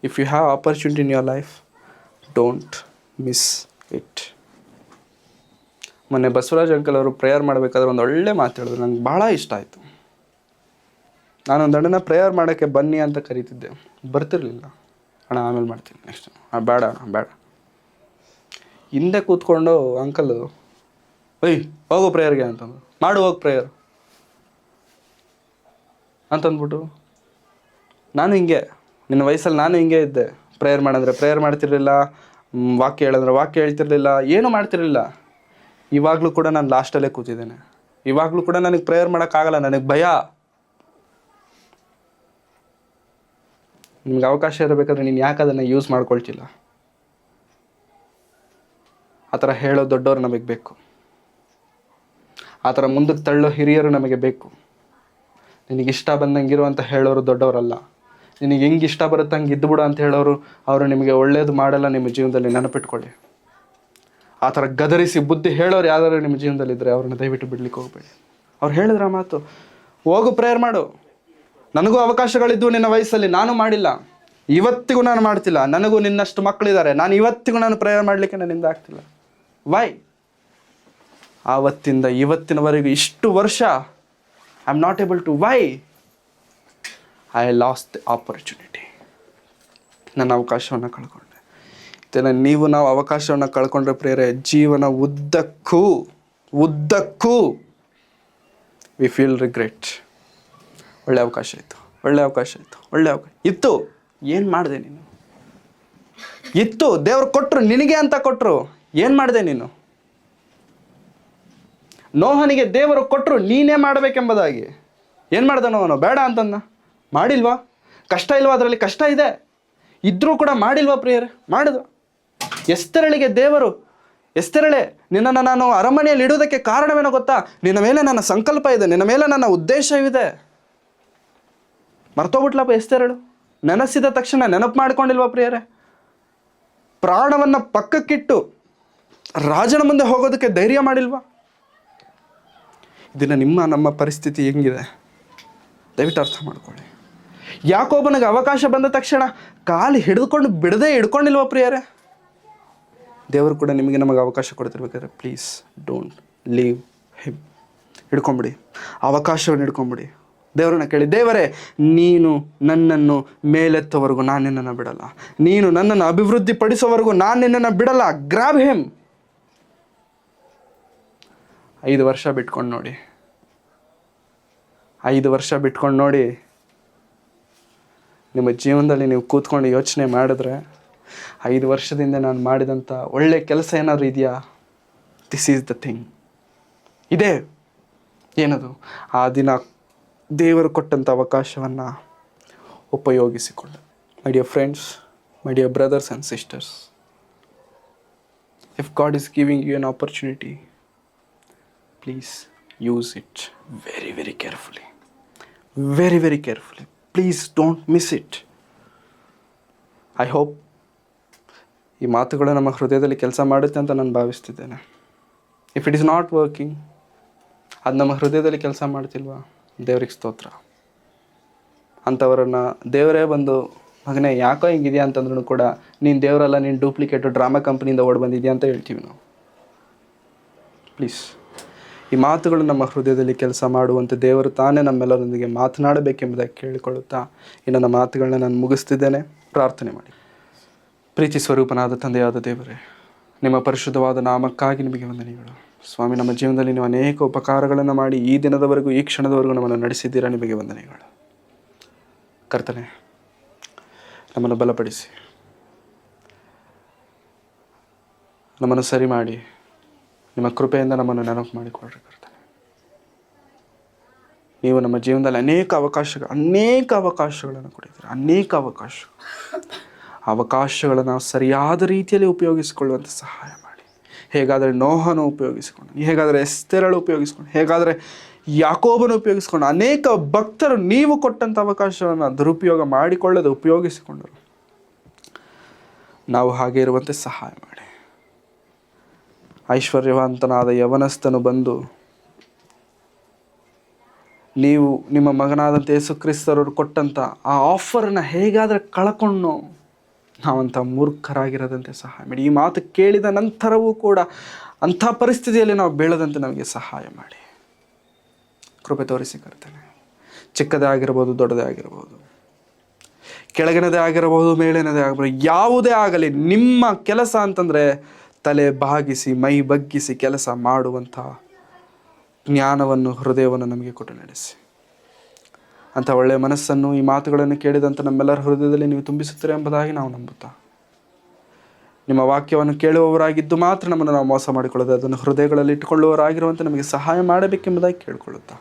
If you have opportunity in your life, don't miss it. ಮೊನ್ನೆ ಬಸವರಾಜ್ ಅಂಕಲ್ ಅವರು ಪ್ರೇಯರ್ ಮಾಡಬೇಕಾದ್ರೆ ಒಂದು ಒಳ್ಳೆ ಮಾತು ಹೇಳಿದ್ರು, ನಂಗೆ ಭಾಳ ಇಷ್ಟ ಆಯಿತು. ನಾನೊಂದು ಅಣ್ಣನ ಪ್ರೇಯರ್ ಮಾಡೋಕ್ಕೆ ಬನ್ನಿ ಅಂತ ಕರೀತಿದ್ದೆ, ಬರ್ತಿರ್ಲಿಲ್ಲ. ಅಣ್ಣ ಆಮೇಲೆ ಮಾಡ್ತೀನಿ, ನೆಕ್ಸ್ಟ್ ಬೇಡ ಅಣ್ಣ ಬೇಡ. ಹಿಂದೆ ಕೂತ್ಕೊಂಡು ಅಂಕಲ್ ಹೋಗು ಪ್ರೇಯರ್ಗೆ ಅಂತಂದು, ಮಾಡು ಹೋಗಿ ಪ್ರೇಯರ್ ಅಂತಂದ್ಬಿಟ್ಟು, ನಾನು ಹಿಂಗೆ ನಿನ್ನ ವಯಸ್ಸಲ್ಲಿ ನಾನು ಹಿಂಗೆ ಇದ್ದೆ. ಪ್ರೇಯರ್ ಮಾಡಿದ್ರೆ ಪ್ರೇಯರ್ ಮಾಡ್ತಿರ್ಲಿಲ್ಲ, ವಾಕ್ಯ ಹೇಳಿದ್ರೆ ವಾಕ್ಯ ಹೇಳ್ತಿರ್ಲಿಲ್ಲ, ಏನೂ ಮಾಡ್ತಿರ್ಲಿಲ್ಲ. ಇವಾಗಲೂ ಕೂಡ ನಾನು ಲಾಸ್ಟಲ್ಲೇ ಕೂತಿದ್ದೇನೆ. ಇವಾಗಲೂ ಕೂಡ ನನಗೆ ಪ್ರೇಯರ್ ಮಾಡೋಕ್ಕಾಗಲ್ಲ, ನನಗೆ ಭಯ. ನಿಮ್ಗೆ ಅವಕಾಶ ಇರಬೇಕಾದ್ರೆ ನೀನು ಯಾಕೆ ಅದನ್ನು ಯೂಸ್ ಮಾಡ್ಕೊಳ್ತಿಲ್ಲ? ಆ ಥರ ಹೇಳೋ ದೊಡ್ಡವರು ನಮಗೆ ಬೇಕು, ಆ ಥರ ಮುಂದಕ್ಕೆ ತಳ್ಳೋ ಹಿರಿಯರು ನಮಗೆ ಬೇಕು. ನಿನಗಿಷ್ಟ ಬಂದಂಗಿರು ಅಂತ ಹೇಳೋರು ದೊಡ್ಡವರಲ್ಲ. ನಿನಗೆ ಹೆಂಗೆ ಇಷ್ಟ ಬರುತ್ತೆ ಹಂಗೆ ಇದ್ದುಬಿಡು ಅಂತ ಹೇಳೋರು, ಅವರು ನಿಮಗೆ ಒಳ್ಳೇದು ಮಾಡಲ್ಲ. ನಿಮ್ಮ ಜೀವನದಲ್ಲಿ ನೆನಪಿಟ್ಕೊಳ್ಳಿ. ಆ ಥರ ಗದರಿಸಿ ಬುದ್ಧಿ ಹೇಳೋರು ಯಾವ್ದಾದ್ರು ನಿಮ್ಮ ಜೀವನದಲ್ಲಿದ್ದರೆ ಅವ್ರನ್ನ ದಯವಿಟ್ಟು ಬಿಡ್ಲಿಕ್ಕೆ ಹೋಗಬೇಡಿ. ಅವ್ರು ಹೇಳಿದ್ರ ಮಾತು, ಹೋಗು ಪ್ರೇಯರ್ ಮಾಡು. ನನಗೂ ಅವಕಾಶಗಳಿದ್ವು ನಿನ್ನ ವಯಸ್ಸಲ್ಲಿ, ನಾನು ಮಾಡಿಲ್ಲ, ಇವತ್ತಿಗೂ ನಾನು ಮಾಡ್ತಿಲ್ಲ. ನನಗೂ ನಿನ್ನಷ್ಟು ಮಕ್ಕಳಿದ್ದಾರೆ, ನಾನು ಇವತ್ತಿಗೂ ನಾನು ಪ್ರೇಯರ್ ಮಾಡಲಿಕ್ಕೆ ನನ್ನಿಂದ ಆಗ್ತಿಲ್ಲ. ವೈ? ಆವತ್ತಿಂದ ಇವತ್ತಿನವರೆಗೂ ಇಷ್ಟು ವರ್ಷ I am not able to. Why? I lost the opportunity. ನನ್ನ ಅವಕಾಶವನ್ನು ಕಳ್ಕೊಂಡೆ. ನೀವು ನಾವು ಅವಕಾಶವನ್ನು ಕಳ್ಕೊಂಡ್ರೆ ಪ್ರೇರೆ, ಜೀವನ ಉದ್ದಕ್ಕೂ ವಿ ಫೀಲ್ ರಿಗ್ರೆಟ್. ಒಳ್ಳೆ ಅವಕಾಶ ಇತ್ತು, ಇತ್ತು, ಏನು ಮಾಡಿದೆ ನೀನು? ಇತ್ತು, ದೇವ್ರು ಕೊಟ್ಟರು, ನಿನಗೆ ಅಂತ ಕೊಟ್ಟರು, ಏನು ಮಾಡಿದೆ ನೀನು? ನೋಹನಿಗೆ ದೇವರು ಕೊಟ್ಟರು, ನೀನೇ ಮಾಡಬೇಕೆಂಬುದಾಗಿ. ಏನು ಮಾಡ್ದೆ ನೋಹನು? ಬೇಡ ಅಂತಂದ. ಮಾಡಿಲ್ವಾ? ಕಷ್ಟ ಇಲ್ವಾ? ಅದರಲ್ಲಿ ಕಷ್ಟ ಇದೆ, ಇದ್ರೂ ಕೂಡ ಮಾಡಿಲ್ವಾ ಪ್ರಿಯರೇ? ಮಾಡಿದ. ಎಸ್ತರಳಿಗೆ ದೇವರು, ಎಸ್ತರಳೆ ನಿನ್ನನ್ನು ನಾನು ಅರಮನೆಯಲ್ಲಿ ಇಡುವುದಕ್ಕೆ ಕಾರಣವೇನೋ ಗೊತ್ತಾ? ನಿನ್ನ ಮೇಲೆ ನನ್ನ ಸಂಕಲ್ಪ ಇದೆ, ನಿನ್ನ ಮೇಲೆ ನನ್ನ ಉದ್ದೇಶವಿದೆ. ಮರ್ತೋಗ್ಬಿಟ್ಲಪ್ಪ ಎಸ್ತರಳು. ನೆನೆಸಿದ ತಕ್ಷಣ ನೆನಪು ಮಾಡ್ಕೊಂಡಿಲ್ವಾ ಪ್ರಿಯರೇ? ಪ್ರಾಣವನ್ನು ಪಕ್ಕಕ್ಕಿಟ್ಟು ರಾಜನ ಮುಂದೆ ಹೋಗೋದಕ್ಕೆ ಧೈರ್ಯ ಮಾಡಿಲ್ವಾ? ಇದನ್ನು ನಮ್ಮ ಪರಿಸ್ಥಿತಿ ಹೆಂಗಿದೆ ದಯವಿಟ್ಟು ಅರ್ಥ ಮಾಡ್ಕೊಳ್ಳಿ. ಯಾಕೋಬನಿಗೆ ಅವಕಾಶ ಬಂದ ತಕ್ಷಣ ಕಾಲು ಹಿಡಿದುಕೊಂಡು ಬಿಡದೆ ಹಿಡ್ಕೊಂಡಿಲ್ವ ಪ್ರಿಯರೇ? ದೇವರು ಕೂಡ ನಮಗೆ ಅವಕಾಶ ಕೊಡ್ತಿರ್ಬೇಕಾದ್ರೆ ಪ್ಲೀಸ್ ಡೋಂಟ್ ಲೀವ್ ಹಿಮ್. ಹಿಡ್ಕೊಂಬಿಡಿ, ಅವಕಾಶವನ್ನು ಹಿಡ್ಕೊಂಬಿಡಿ. ದೇವರನ್ನ ಕೇಳಿ, ದೇವರೇ ನೀನು ನನ್ನನ್ನು ಮೇಲೆತ್ತವರೆಗೂ ನಾನು ನಿನ್ನನ್ನು ಬಿಡಲ್ಲ, ನೀನು ನನ್ನನ್ನು ಅಭಿವೃದ್ಧಿ ಪಡಿಸೋವರೆಗೂ ನಾನು ನಿನ್ನನ್ನು ಬಿಡಲ್ಲ. Grab him. 5 ವರ್ಷ ಬಿಟ್ಕೊಂಡು ನೋಡಿ, 5 ವರ್ಷ ಬಿಟ್ಕೊಂಡು ನೋಡಿ. ನಿಮ್ಮ ಜೀವನದಲ್ಲಿ ನೀವು ಕೂತ್ಕೊಂಡು ಯೋಚನೆ ಮಾಡಿದ್ರೆ, 5 ವರ್ಷದಿಂದ ನಾನು ಮಾಡಿದಂಥ ಒಳ್ಳೆ ಕೆಲಸ ಏನಾದರೂ ಇದೆಯಾ? This is the thing. ಇದೆ. ಏನದು? ಆ ದಿನ ದೇವರು ಕೊಟ್ಟಂಥ ಅವಕಾಶವನ್ನು ಉಪಯೋಗಿಸಿಕೊಂಡು. My dear friends, my dear brothers and sisters, if God is giving U N opportunity, please use it very, very carefully. Very, very carefully. Please don't miss it. I hope ಈ ಮಾತುಗಳು ನಮ್ಮ ಹೃದಯದಲ್ಲಿ ಕೆಲಸ ಮಾಡುತ್ತೆ ಅಂತ ನಾನು ಭಾವಿಸ್ತಿದ್ದೇನೆ. If it is not working, ಅದು ನಮ್ಮ ಹೃದಯದಲ್ಲಿ ಕೆಲಸ ಮಾಡ್ತಿಲ್ವಾ? ದೇವ್ರಿಗೆ ಸ್ತೋತ್ರ. ಅಂಥವರನ್ನು ದೇವರೇ ಬಂದು, ಮಗನೇ ಯಾಕೋ ಹಿಂಗಿದೆಯಾ ಅಂತಂದ್ರೂ ಕೂಡ, ನೀನು ದೇವರಲ್ಲ, ನೀನು ಡೂಪ್ಲಿಕೇಟು, ಡ್ರಾಮಾ ಕಂಪ್ನಿಯಿಂದ ಓಡಿ ಬಂದಿದೆಯಾ ಅಂತ ಹೇಳ್ತೀವಿ ನಾವು. ಪ್ಲೀಸ್ ಈ ಮಾತುಗಳು ನಮ್ಮ ಹೃದಯದಲ್ಲಿ ಕೆಲಸ ಮಾಡುವಂತೆ ದೇವರು ತಾನೇ ನಮ್ಮೆಲ್ಲರೊಂದಿಗೆ ಮಾತನಾಡಬೇಕೆಂಬುದಾಗಿ ಕೇಳಿಕೊಳ್ಳುತ್ತಾ ಈ ನನ್ನ ಮಾತುಗಳನ್ನ ನಾನು ಮುಗಿಸ್ತಿದ್ದೇನೆ. ಪ್ರಾರ್ಥನೆ ಮಾಡಿ. ಪ್ರೀತಿ ಸ್ವರೂಪನಾದ ತಂದೆಯಾದ ದೇವರೇ, ನಿಮ್ಮ ಪರಿಶುದ್ಧವಾದ ನಾಮಕ್ಕಾಗಿ ನಿಮಗೆ ವಂದನೆಗಳು. ಸ್ವಾಮಿ, ನಮ್ಮ ಜೀವನದಲ್ಲಿ ನೀವು ಅನೇಕ ಉಪಕಾರಗಳನ್ನು ಮಾಡಿ ಈ ದಿನದವರೆಗೂ, ಈ ಕ್ಷಣದವರೆಗೂ ನಮ್ಮನ್ನು ನಡೆಸಿದ್ದೀರಾ. ನಿಮಗೆ ವಂದನೆಗಳು ಕರ್ತನೆ. ನಮ್ಮನ್ನು ಬಲಪಡಿಸಿ, ನಮ್ಮನ್ನು ಸರಿ ಮಾಡಿ, ನಿಮ್ಮ ಕೃಪೆಯಿಂದ ನಮ್ಮನ್ನು ನೆನಪು ಮಾಡಿಕೊಳ್ಳ್ರಿ ಕರ್ತನೆ. ನೀವು ನಮ್ಮ ಜೀವನದಲ್ಲಿ ಅನೇಕ ಅವಕಾಶಗಳನ್ನು ಕೊಟ್ಟಿದ್ದೀರ. ಅವಕಾಶಗಳನ್ನು ನಾವು ಸರಿಯಾದ ರೀತಿಯಲ್ಲಿ ಉಪಯೋಗಿಸಿಕೊಳ್ಳುವಂಥ ಸಹಾಯ ಮಾಡಿ. ಹೇಗಾದರೆ ನೋಹನು ಉಪಯೋಗಿಸಿಕೊಂಡು, ಹೇಗಾದರೆ ಎಸ್ತೇರಳು ಉಪಯೋಗಿಸ್ಕೊಂಡು, ಹೇಗಾದರೆ ಯಾಕೋಬನು ಉಪಯೋಗಿಸ್ಕೊಂಡು, ಅನೇಕ ಭಕ್ತರು ನೀವು ಕೊಟ್ಟಂಥ ಅವಕಾಶವನ್ನು ದುರುಪಯೋಗ ಮಾಡಿಕೊಳ್ಳದೆ ಉಪಯೋಗಿಸಿಕೊಂಡರು. ನಾವು ಹಾಗೆ ಇರುವಂತೆ ಸಹಾಯ ಮಾಡಿ. ಐಶ್ವರ್ಯವಂತನಾದ ಯವನಸ್ಥನು ಬಂದು ನೀವು ನಿಮ್ಮ ಮಗನಾದಂಥ ಯೇಸು ಕ್ರಿಸ್ತರವರು ಕೊಟ್ಟಂಥ ಆ ಆಫರನ್ನು ಹೇಗಾದರೆ ಕಳ್ಕೊಂಡು ನಾವಂಥ ಮೂರ್ಖರಾಗಿರೋದಂತೆ ಸಹಾಯ ಮಾಡಿ. ಈ ಮಾತು ಕೇಳಿದ ನಂತರವೂ ಕೂಡ ಅಂಥ ಪರಿಸ್ಥಿತಿಯಲ್ಲಿ ನಾವು ಬೀಳದಂತೆ ನಮಗೆ ಸಹಾಯ ಮಾಡಿ. ಕೃಪೆ ತೋರಿಸಿ ಕರ್ತನೆ. ಚಿಕ್ಕದೇ ಆಗಿರ್ಬೋದು, ದೊಡ್ಡದೇ ಆಗಿರ್ಬೋದು, ಕೆಳಗಿನದೇ ಆಗಿರಬಹುದು, ಮೇಲಿನದೇ ಆಗಿರ್ಬೋದು, ಯಾವುದೇ ಆಗಲಿ ನಿಮ್ಮ ಕೆಲಸ ಅಂತಂದರೆ ತಲೆ ಬಾಗಿಸಿ ಮೈ ಬಗ್ಗಿಸಿ ಕೆಲಸ ಮಾಡುವಂಥ ಜ್ಞಾನವನ್ನು, ಹೃದಯವನ್ನು ನಮಗೆ ಕೊಟ್ಟು ನಡೆಸಿ. ಅಂಥ ಒಳ್ಳೆಯ ಮನಸ್ಸನ್ನು ಈ ಮಾತುಗಳನ್ನು ಕೇಳಿದಂಥ ನಮ್ಮೆಲ್ಲರ ಹೃದಯದಲ್ಲಿ ನೀವು ತುಂಬಿಸುತ್ತೀರಿ ಎಂಬುದಾಗಿ ನಾವು ನಂಬುತ್ತಾ, ನಿಮ್ಮ ವಾಕ್ಯವನ್ನು ಕೇಳುವವರಾಗಿದ್ದು ಮಾತ್ರ ನಮ್ಮನ್ನು ನಾವು ಮೋಸ ಮಾಡಿಕೊಳ್ಳದೆ ಅದನ್ನು ಹೃದಯಗಳಲ್ಲಿ ಇಟ್ಟುಕೊಳ್ಳುವವರಾಗಿರುವಂತೆ ನಮಗೆ ಸಹಾಯ ಮಾಡಬೇಕೆಂಬುದಾಗಿ ಕೇಳಿಕೊಳ್ಳುತ್ತಾ,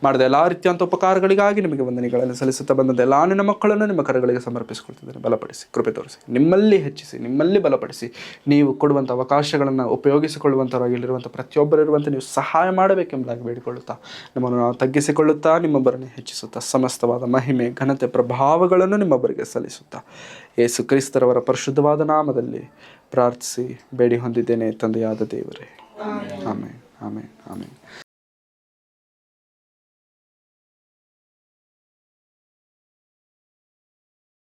ಮಾಡಿದ ಎಲ್ಲ ರೀತಿಯಂಥ ಉಪಕಾರಗಳಿಗಾಗಿ ನಿಮಗೆ ವಂದನೆಗಳನ್ನು ಸಲ್ಲಿಸುತ್ತಾ ಬಂದಂಥ ಎಲ್ಲ ನಿನ್ನ ಮಕ್ಕಳನ್ನು ನಿಮ್ಮ ಕರಗಳಿಗೆ ಸಮರ್ಪಿಸಿಕೊಳ್ತಿದ್ದೇನೆ. ಬಲಪಡಿಸಿ, ಕೃಪೆ ತೋರಿಸಿ, ನಿಮ್ಮಲ್ಲಿ ಹೆಚ್ಚಿಸಿ, ನಿಮ್ಮಲ್ಲಿ ಬಲಪಡಿಸಿ, ನೀವು ಕೊಡುವಂಥ ಅವಕಾಶಗಳನ್ನು ಉಪಯೋಗಿಸಿಕೊಳ್ಳುವಂಥವರಾಗಿರುವಂಥ ಪ್ರತಿಯೊಬ್ಬರಿರುವಂತೆ ನೀವು ಸಹಾಯ ಮಾಡಬೇಕೆಂಬುದಾಗಿ ಬೇಡಿಕೊಳ್ಳುತ್ತಾ, ನಮ್ಮನ್ನು ನಾವು ತಗ್ಗಿಸಿಕೊಳ್ಳುತ್ತಾ ನಿಮ್ಮೊಬ್ಬರನ್ನೇ ಹೆಚ್ಚಿಸುತ್ತಾ, ಸಮಸ್ತವಾದ ಮಹಿಮೆ, ಘನತೆ, ಪ್ರಭಾವಗಳನ್ನು ನಿಮ್ಮೊಬ್ಬರಿಗೆ ಸಲ್ಲಿಸುತ್ತಾ, ಯೇಸು ಕ್ರಿಸ್ತರವರ ಪರಿಶುದ್ಧವಾದ ನಾಮದಲ್ಲಿ ಪ್ರಾರ್ಥಿಸಿ ಬೇಡಿ ಹೊಂದಿದ್ದೇನೆ ತಂದೆಯಾದ ದೇವರೇ. ಆಮೇನ್, ಆಮೇನ್, ಆಮೇನ್.